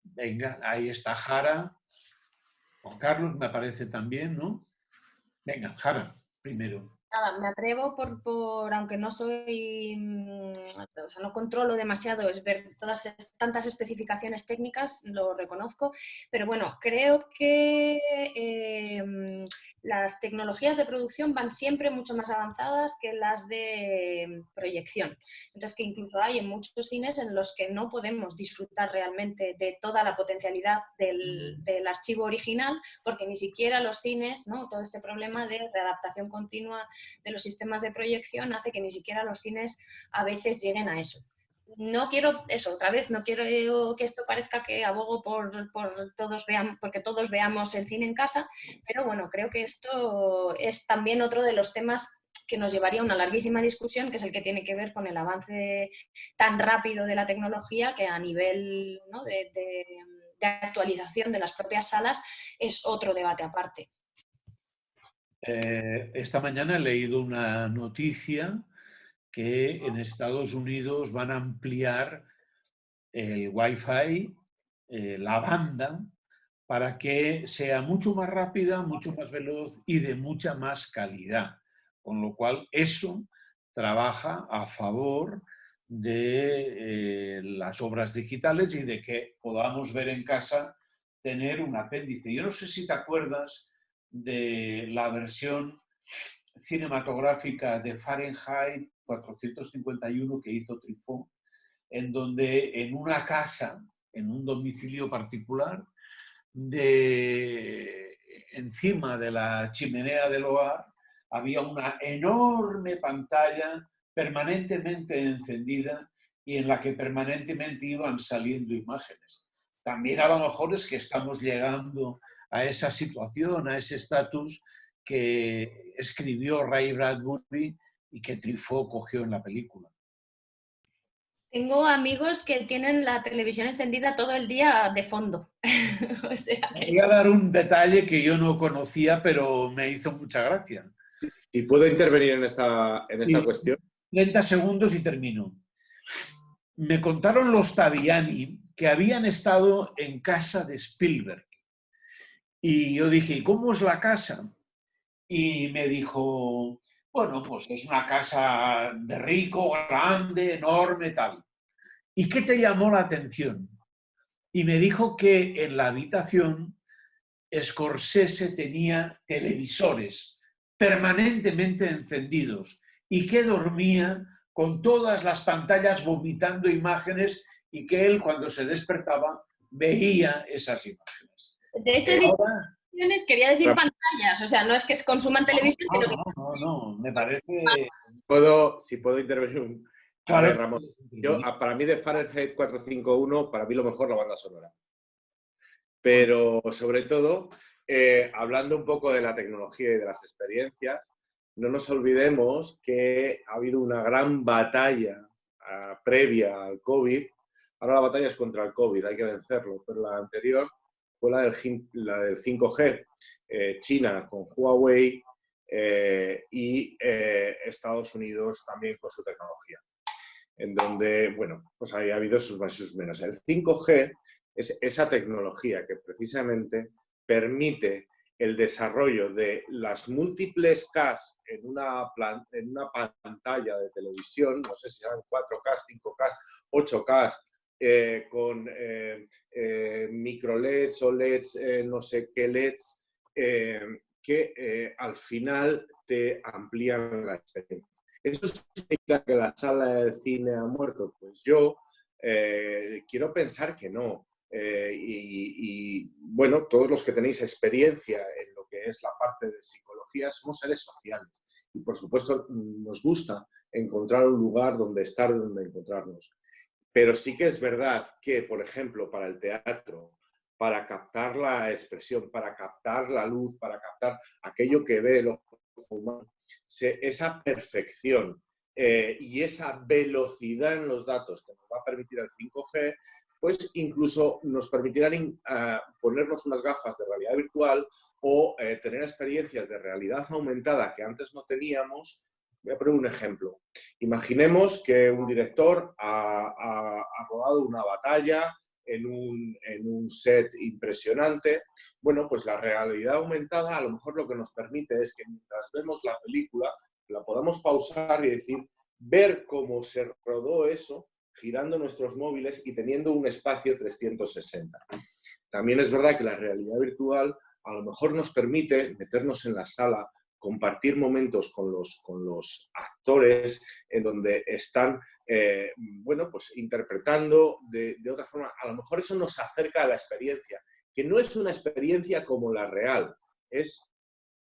Venga, ahí está Jara. Juan Carlos me parece también, ¿no? Venga, Jara, primero. Nada, me atrevo aunque no soy, o sea, no controlo demasiado, es ver todas tantas especificaciones técnicas, lo reconozco, pero bueno, creo que las tecnologías de producción van siempre mucho más avanzadas que las de proyección. Entonces, que incluso hay en muchos cines en los que no podemos disfrutar realmente de toda la potencialidad del archivo original, porque ni siquiera los cines, ¿no? Todo este problema de readaptación continua de los sistemas de proyección hace que ni siquiera los cines a veces lleguen a eso. No quiero eso, otra vez, no quiero que esto parezca que abogo porque todos veamos el cine en casa, pero bueno, creo que esto es también otro de los temas que nos llevaría a una larguísima discusión, que es el que tiene que ver con el avance tan rápido de la tecnología, que a nivel, ¿no?, de actualización de las propias salas es otro debate aparte. Esta mañana he leído una noticia que en Estados Unidos van a ampliar el Wi-Fi, la banda, para que sea mucho más rápida, mucho más veloz y de mucha más calidad. Con lo cual, eso trabaja a favor de las obras digitales y de que podamos ver en casa, tener un apéndice. Yo no sé si te acuerdas de la versión cinematográfica de Fahrenheit 451 que hizo Truffaut, en donde en una casa, en un domicilio particular, encima de la chimenea del hogar había una enorme pantalla permanentemente encendida y en la que permanentemente iban saliendo imágenes. También a lo mejor es que estamos llegando a esa situación, a ese estatus que escribió Ray Bradbury y que Truffaut cogió en la película. Tengo amigos que tienen la televisión encendida todo el día de fondo. O sea que... Voy a dar un detalle que yo no conocía, pero me hizo mucha gracia. ¿Y puedo intervenir en esta Sí, cuestión? 30 segundos y termino. Me contaron los Taviani que habían estado en casa de Spielberg. Y yo dije, ¿y cómo es la casa? Y me dijo, bueno, pues es una casa de rico, grande, enorme, tal. ¿Y qué te llamó la atención? Y me dijo que en la habitación Scorsese tenía televisores permanentemente encendidos y que dormía con todas las pantallas vomitando imágenes y que él cuando se despertaba veía esas imágenes. De hecho, Ahora, quería decir pantallas, o sea, no es que consuman televisión, sino que... No, me parece... Si puedo intervenir A Claro. ver, Ramón, para mí de Fahrenheit 451, para mí lo mejor la banda sonora. Pero sobre todo, hablando un poco de la tecnología y de las experiencias, no nos olvidemos que ha habido una gran batalla previa al COVID. Ahora la batalla es contra el COVID, hay que vencerlo, pero la anterior fue la del 5G. China con Huawei y Estados Unidos también con su tecnología. En donde, bueno, pues ha habido sus más y sus menos. El 5G es esa tecnología que precisamente permite el desarrollo de las múltiples Ks en una pantalla de televisión, no sé si eran 4K, 5K, 8K, con micro LEDs o LEDs, no sé qué LEDs, que al final te amplían la experiencia. ¿Eso significa que la sala de cine ha muerto? Pues yo quiero pensar que no. Y bueno, todos los que tenéis experiencia en lo que es la parte de psicología somos seres sociales. Y por supuesto nos gusta encontrar un lugar donde estar, donde encontrarnos. Pero sí que es verdad que, por ejemplo, para el teatro, para captar la expresión, para captar la luz, para captar aquello que ve el ojo humano, esa perfección y esa velocidad en los datos que nos va a permitir el 5G, pues incluso nos permitirán ponernos unas gafas de realidad virtual o tener experiencias de realidad aumentada que antes no teníamos. Voy a poner un ejemplo. Imaginemos que un director ha rodado una batalla en un set impresionante. Bueno, pues la realidad aumentada a lo mejor lo que nos permite es que mientras vemos la película, la podamos pausar y decir, ver cómo se rodó eso, girando nuestros móviles y teniendo un espacio 360. También es verdad que la realidad virtual a lo mejor nos permite meternos en la sala, compartir momentos con los actores en donde están bueno, pues interpretando de otra forma. A lo mejor eso nos acerca a la experiencia, que no es una experiencia como la real, es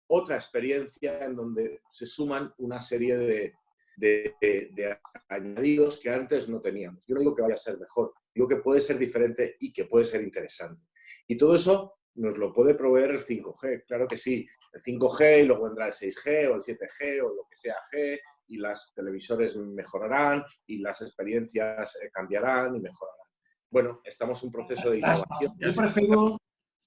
otra experiencia en donde se suman una serie de añadidos que antes no teníamos. Yo no digo que vaya a ser mejor, digo que puede ser diferente y que puede ser interesante. Y todo eso nos lo puede proveer el 5G, claro que sí. El 5G y luego vendrá el 6G o el 7G o lo que sea G y las televisores mejorarán y las experiencias cambiarán y mejorarán. Bueno, estamos en un proceso de innovación.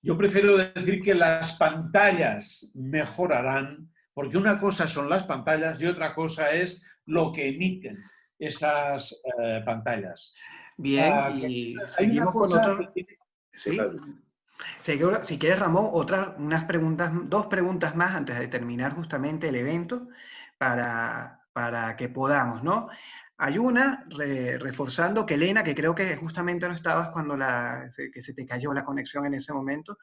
Yo prefiero decir que las pantallas mejorarán, porque una cosa son las pantallas y otra cosa es lo que emiten esas pantallas. Bien, y seguimos con otro. ¿Sí? Si quieres, Ramón, dos preguntas más antes de terminar justamente el evento para que podamos, ¿no? Hay una, reforzando que Elena, que creo que justamente no estabas cuando que se te cayó la conexión en ese momento,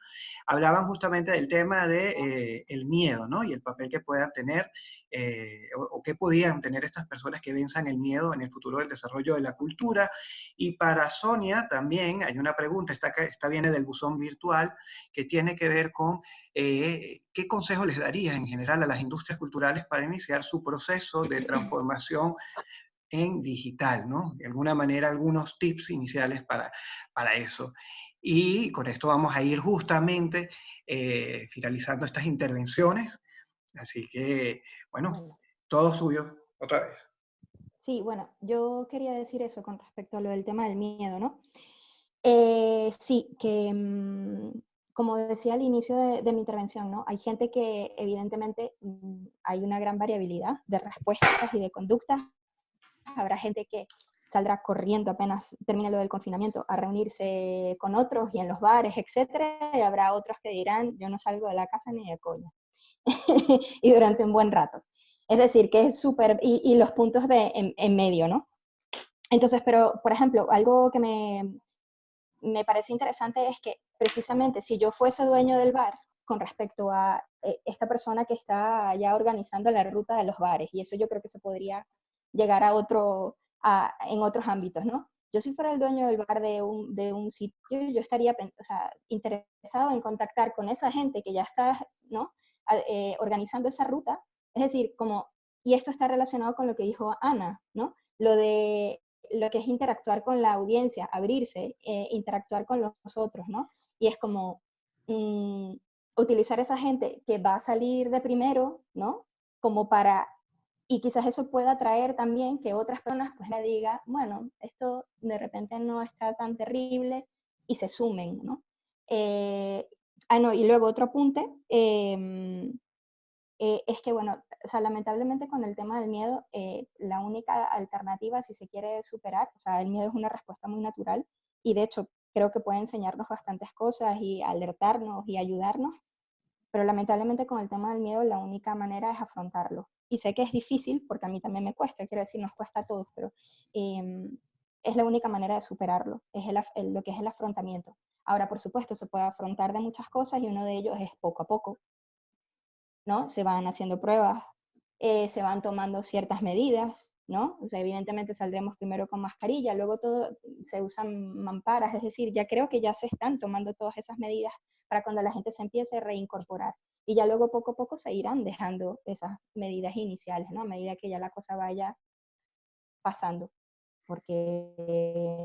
hablaban justamente del tema de el miedo, ¿no? Y el papel que puedan tener, o que podían tener estas personas que venzan el miedo en el futuro del desarrollo de la cultura. Y para Sonia también hay una pregunta, esta viene del buzón virtual, que tiene que ver con qué consejo les darías en general a las industrias culturales para iniciar su proceso de transformación en digital, ¿no? De alguna manera, algunos tips iniciales para eso. Y con esto vamos a ir justamente finalizando estas intervenciones. Así que, bueno, todo suyo otra vez. Sí, bueno, yo quería decir eso con respecto a lo del tema del miedo, ¿no? Sí, que como decía al inicio de mi intervención, ¿no? Hay gente que evidentemente hay una gran variabilidad de respuestas y de conductas. Habrá gente que saldrá corriendo apenas termine lo del confinamiento a reunirse con otros y en los bares, etcétera, y habrá otros que dirán, yo no salgo de la casa ni de coña, y durante un buen rato. Es decir, que es súper, y los puntos en medio, ¿no? Entonces, pero, por ejemplo, algo que me parece interesante es que precisamente si yo fuese dueño del bar con respecto a esta persona que está ya organizando la ruta de los bares, y eso yo creo que se podría llegar en otros ámbitos, ¿no? Yo si fuera el dueño del bar de un sitio, yo estaría interesado en contactar con esa gente que ya está, ¿no? Organizando esa ruta, es decir, y esto está relacionado con lo que dijo Ana, ¿no? Lo que es interactuar con la audiencia, abrirse, interactuar con los otros, ¿no? Y es como utilizar esa gente que va a salir de primero, ¿no? Como para, y quizás eso pueda traer también que otras personas pues le digan, bueno, esto de repente no está tan terrible, y se sumen, ¿no? No, y luego otro apunte, es que, bueno, o sea, lamentablemente con el tema del miedo, la única alternativa si se quiere superar, o sea, el miedo es una respuesta muy natural y de hecho creo que puede enseñarnos bastantes cosas y alertarnos y ayudarnos, pero lamentablemente con el tema del miedo la única manera es afrontarlo. Y sé que es difícil porque a mí también me cuesta, quiero decir, nos cuesta a todos, pero es la única manera de superarlo, es lo que es el afrontamiento. Ahora, por supuesto, se puede afrontar de muchas cosas y uno de ellos es poco a poco, ¿no? Se van haciendo pruebas, se van tomando ciertas medidas, ¿no? O sea, evidentemente saldremos primero con mascarilla, luego se usan mamparas, es decir, ya creo que ya se están tomando todas esas medidas para cuando la gente se empiece a reincorporar. Y ya luego poco a poco se irán dejando esas medidas iniciales, ¿no? A medida que ya la cosa vaya pasando, porque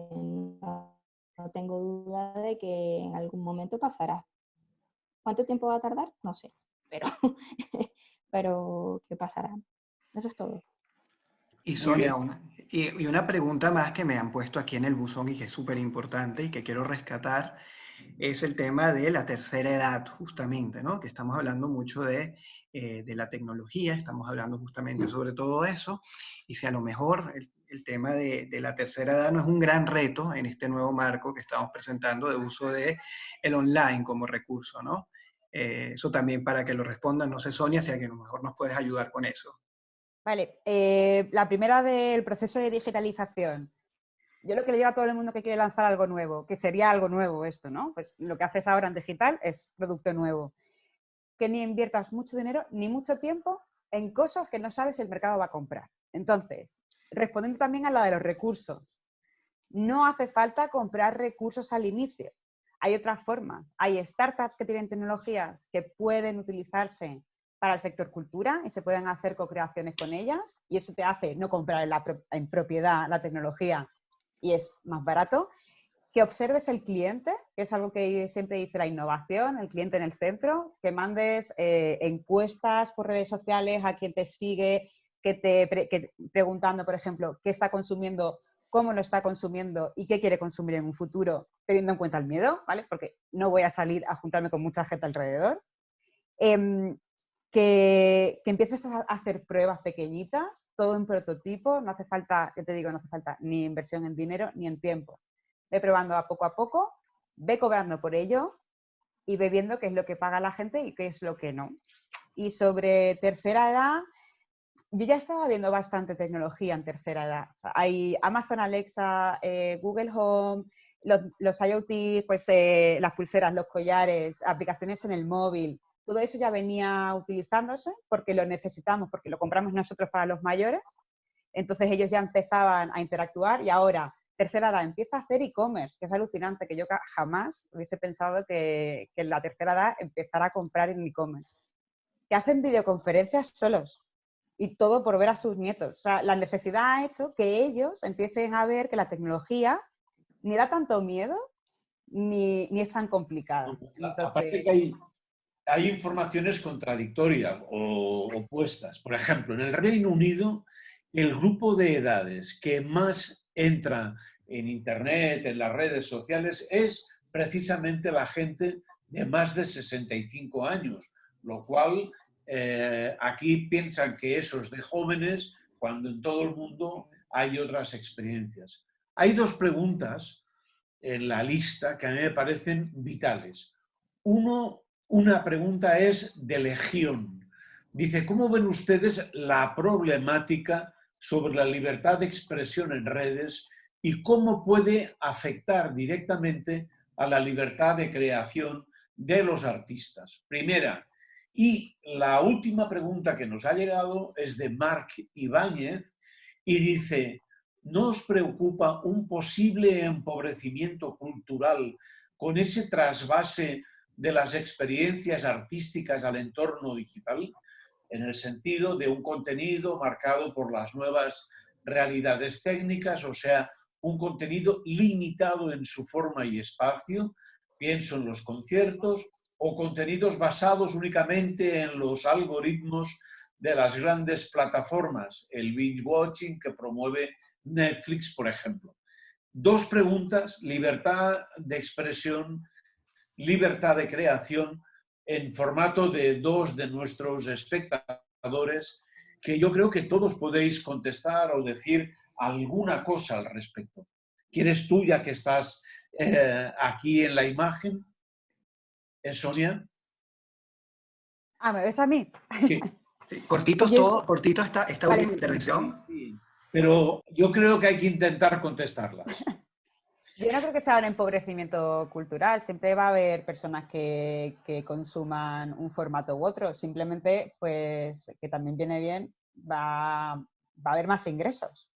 no tengo duda de que en algún momento pasará. ¿Cuánto tiempo va a tardar? No sé, pero, pero ¿qué pasará? Eso es todo. Y Sonia, y una pregunta más que me han puesto aquí en el buzón y que es súper importante y que quiero rescatar, es el tema de la tercera edad, justamente, ¿no? Que estamos hablando mucho de la tecnología, estamos hablando justamente sobre todo eso, y si a lo mejor el tema de la tercera edad no es un gran reto en este nuevo marco que estamos presentando de uso de el online como recurso, ¿no? Eso también para que lo respondan, no sé, Sonia, si a lo mejor nos puedes ayudar con eso. Vale, la primera del proceso de digitalización. Yo lo que le digo a todo el mundo que quiere lanzar algo nuevo, que sería algo nuevo esto, ¿no? Pues lo que haces ahora en digital es producto nuevo. Que ni inviertas mucho dinero ni mucho tiempo en cosas que no sabes si el mercado va a comprar. Entonces, respondiendo también a la de los recursos, no hace falta comprar recursos al inicio. Hay otras formas. Hay startups que tienen tecnologías que pueden utilizarse para el sector cultura y se pueden hacer co-creaciones con ellas y eso te hace no comprar en propiedad la tecnología y es más barato. Que observes el cliente, que es algo que siempre dice la innovación, el cliente en el centro, que mandes encuestas por redes sociales a quien te sigue, preguntando, por ejemplo, qué está consumiendo, cómo lo está consumiendo y qué quiere consumir en un futuro, teniendo en cuenta el miedo, ¿vale? Porque no voy a salir a juntarme con mucha gente alrededor. Que empieces a hacer pruebas pequeñitas, todo en prototipo, no hace falta, ya te digo, no hace falta ni inversión en dinero ni en tiempo. Ve probando a poco, ve cobrando por ello y ve viendo qué es lo que paga la gente y qué es lo que no. Y sobre tercera edad, yo ya estaba viendo bastante tecnología en tercera edad. Hay Amazon Alexa, Google Home, los IoT, pues, las pulseras, los collares, aplicaciones en el móvil. Todo eso ya venía utilizándose porque lo necesitamos, porque lo compramos nosotros para los mayores. Entonces ellos ya empezaban a interactuar y ahora, tercera edad, empieza a hacer e-commerce, que es alucinante, que yo jamás hubiese pensado que en la tercera edad empezara a comprar en e-commerce. Que hacen videoconferencias solos y todo por ver a sus nietos. O sea, la necesidad ha hecho que ellos empiecen a ver que la tecnología ni da tanto miedo ni es tan complicada. Entonces, aparte que hay informaciones contradictorias o opuestas. Por ejemplo, en el Reino Unido el grupo de edades que más entra en Internet, en las redes sociales, es precisamente la gente de más de 65 años, lo cual aquí piensan que eso es de jóvenes, cuando en todo el mundo hay otras experiencias. Hay dos preguntas en la lista que a mí me parecen vitales. Una pregunta es de Legión. Dice, ¿cómo ven ustedes la problemática sobre la libertad de expresión en redes y cómo puede afectar directamente a la libertad de creación de los artistas? Primera. Y la última pregunta que nos ha llegado es de Marc Ibáñez y dice, ¿no os preocupa un posible empobrecimiento cultural con ese trasvase de las experiencias artísticas al entorno digital? En el sentido de un contenido marcado por las nuevas realidades técnicas, o sea, un contenido limitado en su forma y espacio, pienso en los conciertos, o contenidos basados únicamente en los algoritmos de las grandes plataformas, el binge watching que promueve Netflix, por ejemplo. Dos preguntas, libertad de expresión, libertad de creación, en formato de dos de nuestros espectadores, que yo creo que todos podéis contestar o decir alguna cosa al respecto. ¿Quieres tú, ya que estás aquí en la imagen? ¿Sonia? Ah, ¿me ves a mí? Sí. Sí, cortitos todo, cortito esta Vale. última intervención. Sí, pero yo creo que hay que intentar contestarlas. Yo no creo que sea un empobrecimiento cultural, siempre va a haber personas que consuman un formato u otro, simplemente pues que también viene bien, va a haber más ingresos.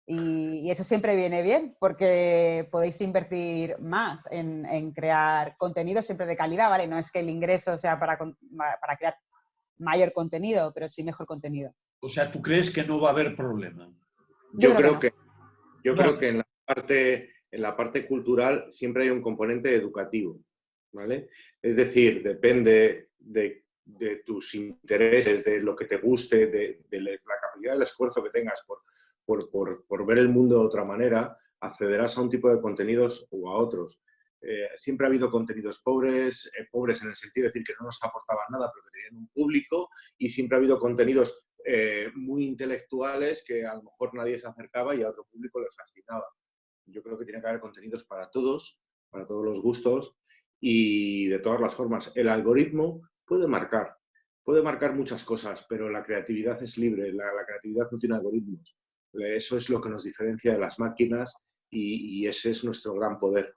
Y eso siempre viene bien, porque podéis invertir más en crear contenido siempre de calidad, ¿vale? No es que el ingreso sea para crear mayor contenido, pero sí mejor contenido. O sea, ¿tú crees que no va a haber problema? Yo creo que en la parte cultural siempre hay un componente educativo, ¿vale? Es decir, depende de tus intereses, de lo que te guste, de la capacidad del esfuerzo que tengas por ver el mundo de otra manera, accederás a un tipo de contenidos u a otros. Siempre ha habido contenidos pobres en el sentido de decir que no nos aportaban nada, pero que tenían un público, y siempre ha habido contenidos muy intelectuales que a lo mejor nadie se acercaba y a otro público les fascinaba. Yo creo que tiene que haber contenidos para todos los gustos y de todas las formas. El algoritmo puede marcar muchas cosas, pero la creatividad es libre, la creatividad no tiene algoritmos. Eso es lo que nos diferencia de las máquinas y ese es nuestro gran poder.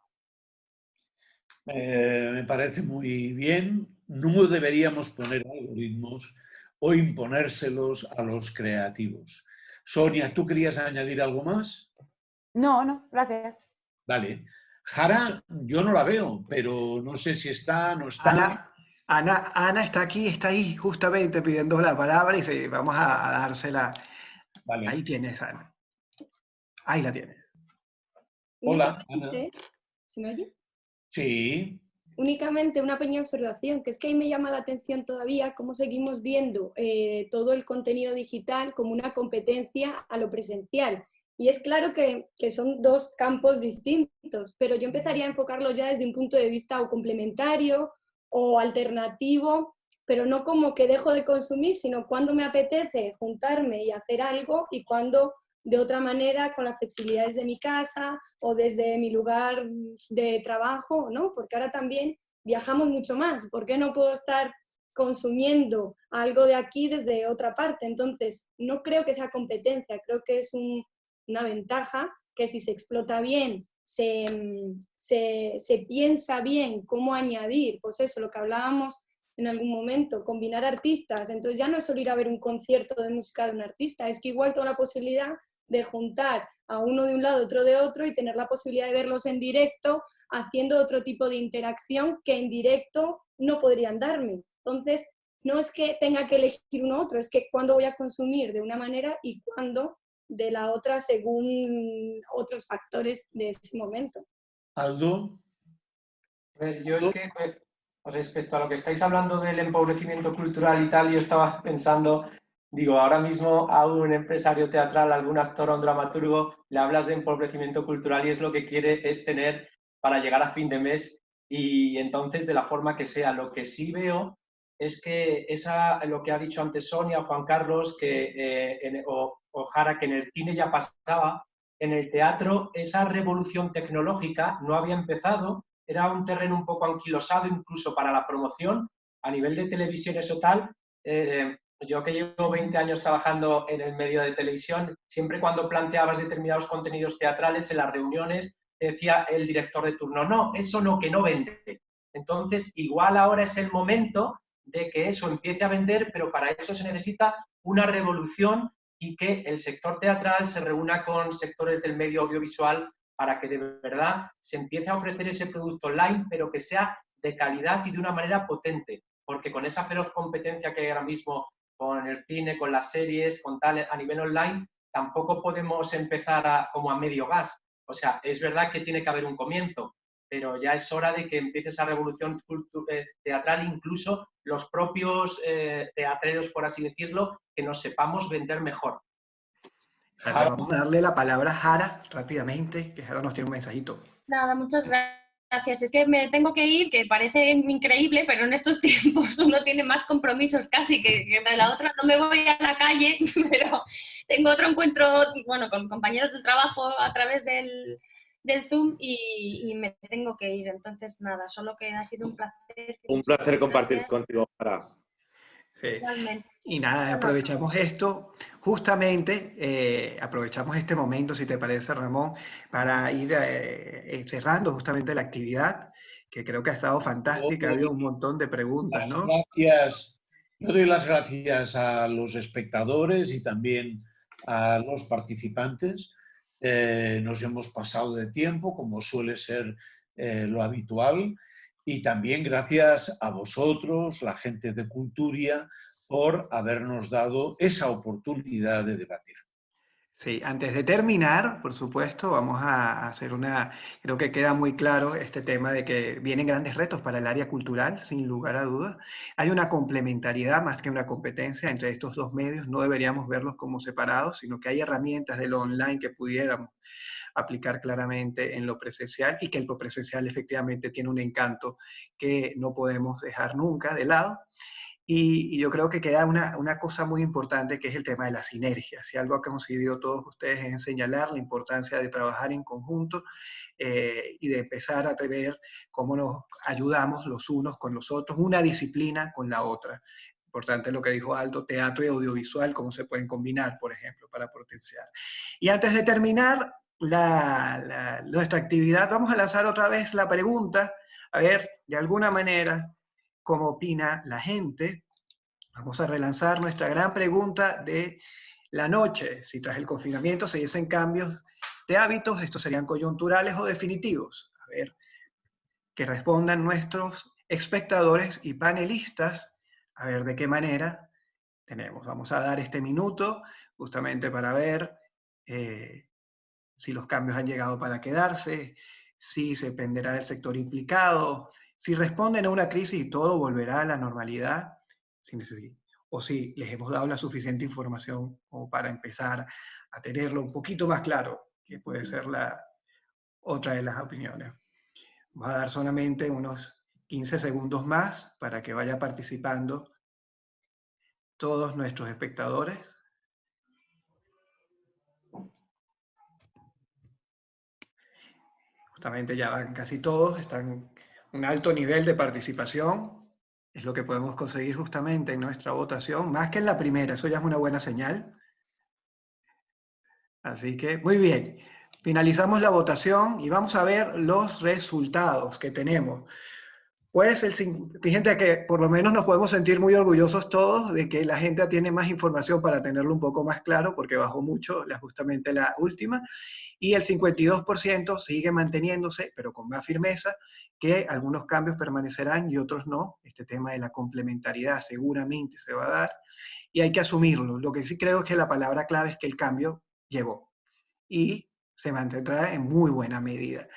Me parece muy bien. No deberíamos poner algoritmos o imponérselos a los creativos. Sonia, ¿tú querías añadir algo más? No, gracias. Vale. Jara, yo no la veo, pero no sé si está, no está. Ana está aquí, está ahí, justamente pidiendo la palabra y vamos a dársela. Vale. Ahí tienes, Ana. Ahí la tienes. Hola, Ana. ¿Se me oye? Sí. Únicamente una pequeña observación, que es que ahí me llama la atención todavía cómo seguimos viendo todo el contenido digital como una competencia a lo presencial. Y es claro que son dos campos distintos, pero yo empezaría a enfocarlo ya desde un punto de vista o complementario o alternativo, pero no como que dejo de consumir, sino cuando me apetece juntarme y hacer algo y cuando de otra manera con las flexibilidades de mi casa o desde mi lugar de trabajo, ¿no? Porque ahora también viajamos mucho más. ¿Por qué no puedo estar consumiendo algo de aquí desde otra parte? Entonces, no creo que sea competencia, creo que es una ventaja que si se explota bien, se piensa bien cómo añadir, pues eso, lo que hablábamos en algún momento, combinar artistas. Entonces ya no es solo ir a ver un concierto de música de un artista, es que igual toda la posibilidad de juntar a uno de un lado, otro de otro y tener la posibilidad de verlos en directo, haciendo otro tipo de interacción que en directo no podrían darme. Entonces, no es que tenga que elegir uno u otro, es que cuándo voy a consumir de una manera y cuándo de la otra según otros factores de ese momento. Aldo. Yo es que respecto a lo que estáis hablando del empobrecimiento cultural y tal, yo estaba pensando Digo, ahora mismo a un empresario teatral, a algún actor o un dramaturgo, le hablas de empobrecimiento cultural y es lo que quiere es tener para llegar a fin de mes y entonces de la forma que sea. Lo que sí veo es que lo que ha dicho antes Sonia o Juan Carlos o Jara, que en el cine ya pasaba, en el teatro esa revolución tecnológica no había empezado, era un terreno un poco anquilosado incluso para la promoción, a nivel de televisiones o tal. Yo que llevo 20 años trabajando en el medio de televisión, siempre cuando planteabas determinados contenidos teatrales en las reuniones, decía el director de turno, no, eso no, que no vende. Entonces, igual ahora es el momento de que eso empiece a vender, pero para eso se necesita una revolución y que el sector teatral se reúna con sectores del medio audiovisual para que de verdad se empiece a ofrecer ese producto online, pero que sea de calidad y de una manera potente, porque con esa feroz competencia que hay ahora mismo con el cine, con las series, con tal a nivel online, tampoco podemos empezar como a medio gas. O sea, es verdad que tiene que haber un comienzo, pero ya es hora de que empiece esa revolución teatral, incluso los propios teatreros, por así decirlo, que nos sepamos vender mejor. Gracias. Vamos a darle la palabra a Jara rápidamente, que Jara nos tiene un mensajito. Nada, muchas gracias. Es que me tengo que ir, que parece increíble, pero en estos tiempos uno tiene más compromisos casi que de la otra. No me voy a la calle, pero tengo otro encuentro, bueno, con compañeros del trabajo a través del Zoom y me tengo que ir. Entonces, nada, solo que ha sido un placer. Un placer compartir contigo, Jara. Sí. Y nada, aprovechamos esto, justamente, aprovechamos este momento, si te parece, Ramón, para ir cerrando justamente la actividad, que creo que ha estado fantástica, ha habido un montón de preguntas, ¿no? Gracias. Yo doy las gracias a los espectadores y también a los participantes. Nos hemos pasado de tiempo, como suele ser lo habitual. Y también gracias a vosotros, la gente de Culturia, por habernos dado esa oportunidad de debatir. Sí, antes de terminar, por supuesto, vamos a hacer creo que queda muy claro este tema de que vienen grandes retos para el área cultural, sin lugar a dudas. Hay una complementariedad más que una competencia entre estos dos medios, no deberíamos verlos como separados, sino que hay herramientas de lo online que pudiéramos aplicar claramente en lo presencial y que lo presencial efectivamente tiene un encanto que no podemos dejar nunca de lado. Y yo creo que queda una cosa muy importante que es el tema de la sinergia. Si algo que han conseguido todos ustedes es señalar la importancia de trabajar en conjunto y de empezar a ver cómo nos ayudamos los unos con los otros, una disciplina con la otra. Importante lo que dijo Aldo, teatro y audiovisual, cómo se pueden combinar, por ejemplo, para potenciar. Y antes de terminar nuestra actividad, vamos a lanzar otra vez la pregunta, a ver, de alguna manera, cómo opina la gente. Vamos a relanzar nuestra gran pregunta de la noche. Si tras el confinamiento se diesen cambios de hábitos, ¿estos serían coyunturales o definitivos? A ver, que respondan nuestros espectadores y panelistas, a ver de qué manera tenemos. Vamos a dar este minuto justamente para ver si los cambios han llegado para quedarse, si se dependerá del sector implicado, si responden a una crisis y todo volverá a la normalidad, o si les hemos dado la suficiente información como para empezar a tenerlo un poquito más claro, que puede ser otra de las opiniones. Vamos a dar solamente unos 15 segundos más para que vaya participando todos nuestros espectadores. Justamente ya van casi todos, están en un alto nivel de participación, es lo que podemos conseguir justamente en nuestra votación, más que en la primera, eso ya es una buena señal. Así que, muy bien, finalizamos la votación y vamos a ver los resultados que tenemos. Pues, fíjense que por lo menos nos podemos sentir muy orgullosos todos de que la gente tiene más información para tenerlo un poco más claro, porque bajó mucho justamente la última, y el 52% sigue manteniéndose, pero con más firmeza, que algunos cambios permanecerán y otros no. Este tema de la complementariedad seguramente se va a dar, y hay que asumirlo. Lo que sí creo es que la palabra clave es que el cambio llegó, y se mantendrá en muy buena medida.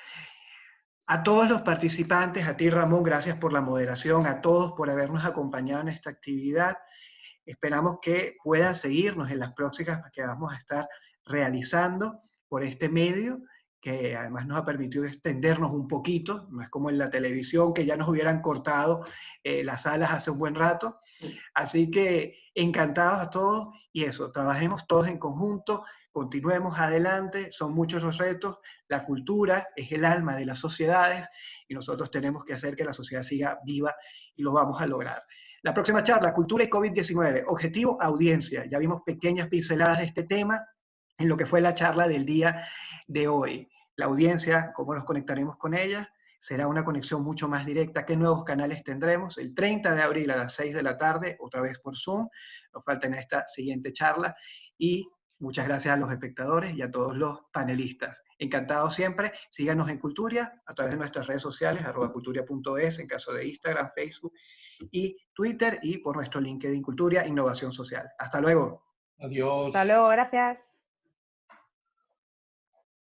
A todos los participantes, a ti Ramón, gracias por la moderación, a todos por habernos acompañado en esta actividad. Esperamos que puedan seguirnos en las próximas que vamos a estar realizando por este medio, que además nos ha permitido extendernos un poquito, no es como en la televisión que ya nos hubieran cortado las salas hace un buen rato. Así que encantados a todos y eso, trabajemos todos en conjunto, continuemos adelante, son muchos los retos, la cultura es el alma de las sociedades y nosotros tenemos que hacer que la sociedad siga viva y lo vamos a lograr. La próxima charla, Cultura y COVID-19, objetivo, audiencia. Ya vimos pequeñas pinceladas de este tema en lo que fue la charla del día de hoy. La audiencia, cómo nos conectaremos con ella, será una conexión mucho más directa. ¿Qué nuevos canales tendremos? El 30 de abril a las 6 de la tarde, otra vez por Zoom. Nos falta en esta siguiente charla. Y muchas gracias a los espectadores y a todos los panelistas. Encantado siempre. Síganos en Culturia a través de nuestras redes sociales, @culturia.es, en caso de Instagram, Facebook y Twitter, y por nuestro LinkedIn Culturia, Innovación Social. Hasta luego. Adiós. Hasta luego, gracias.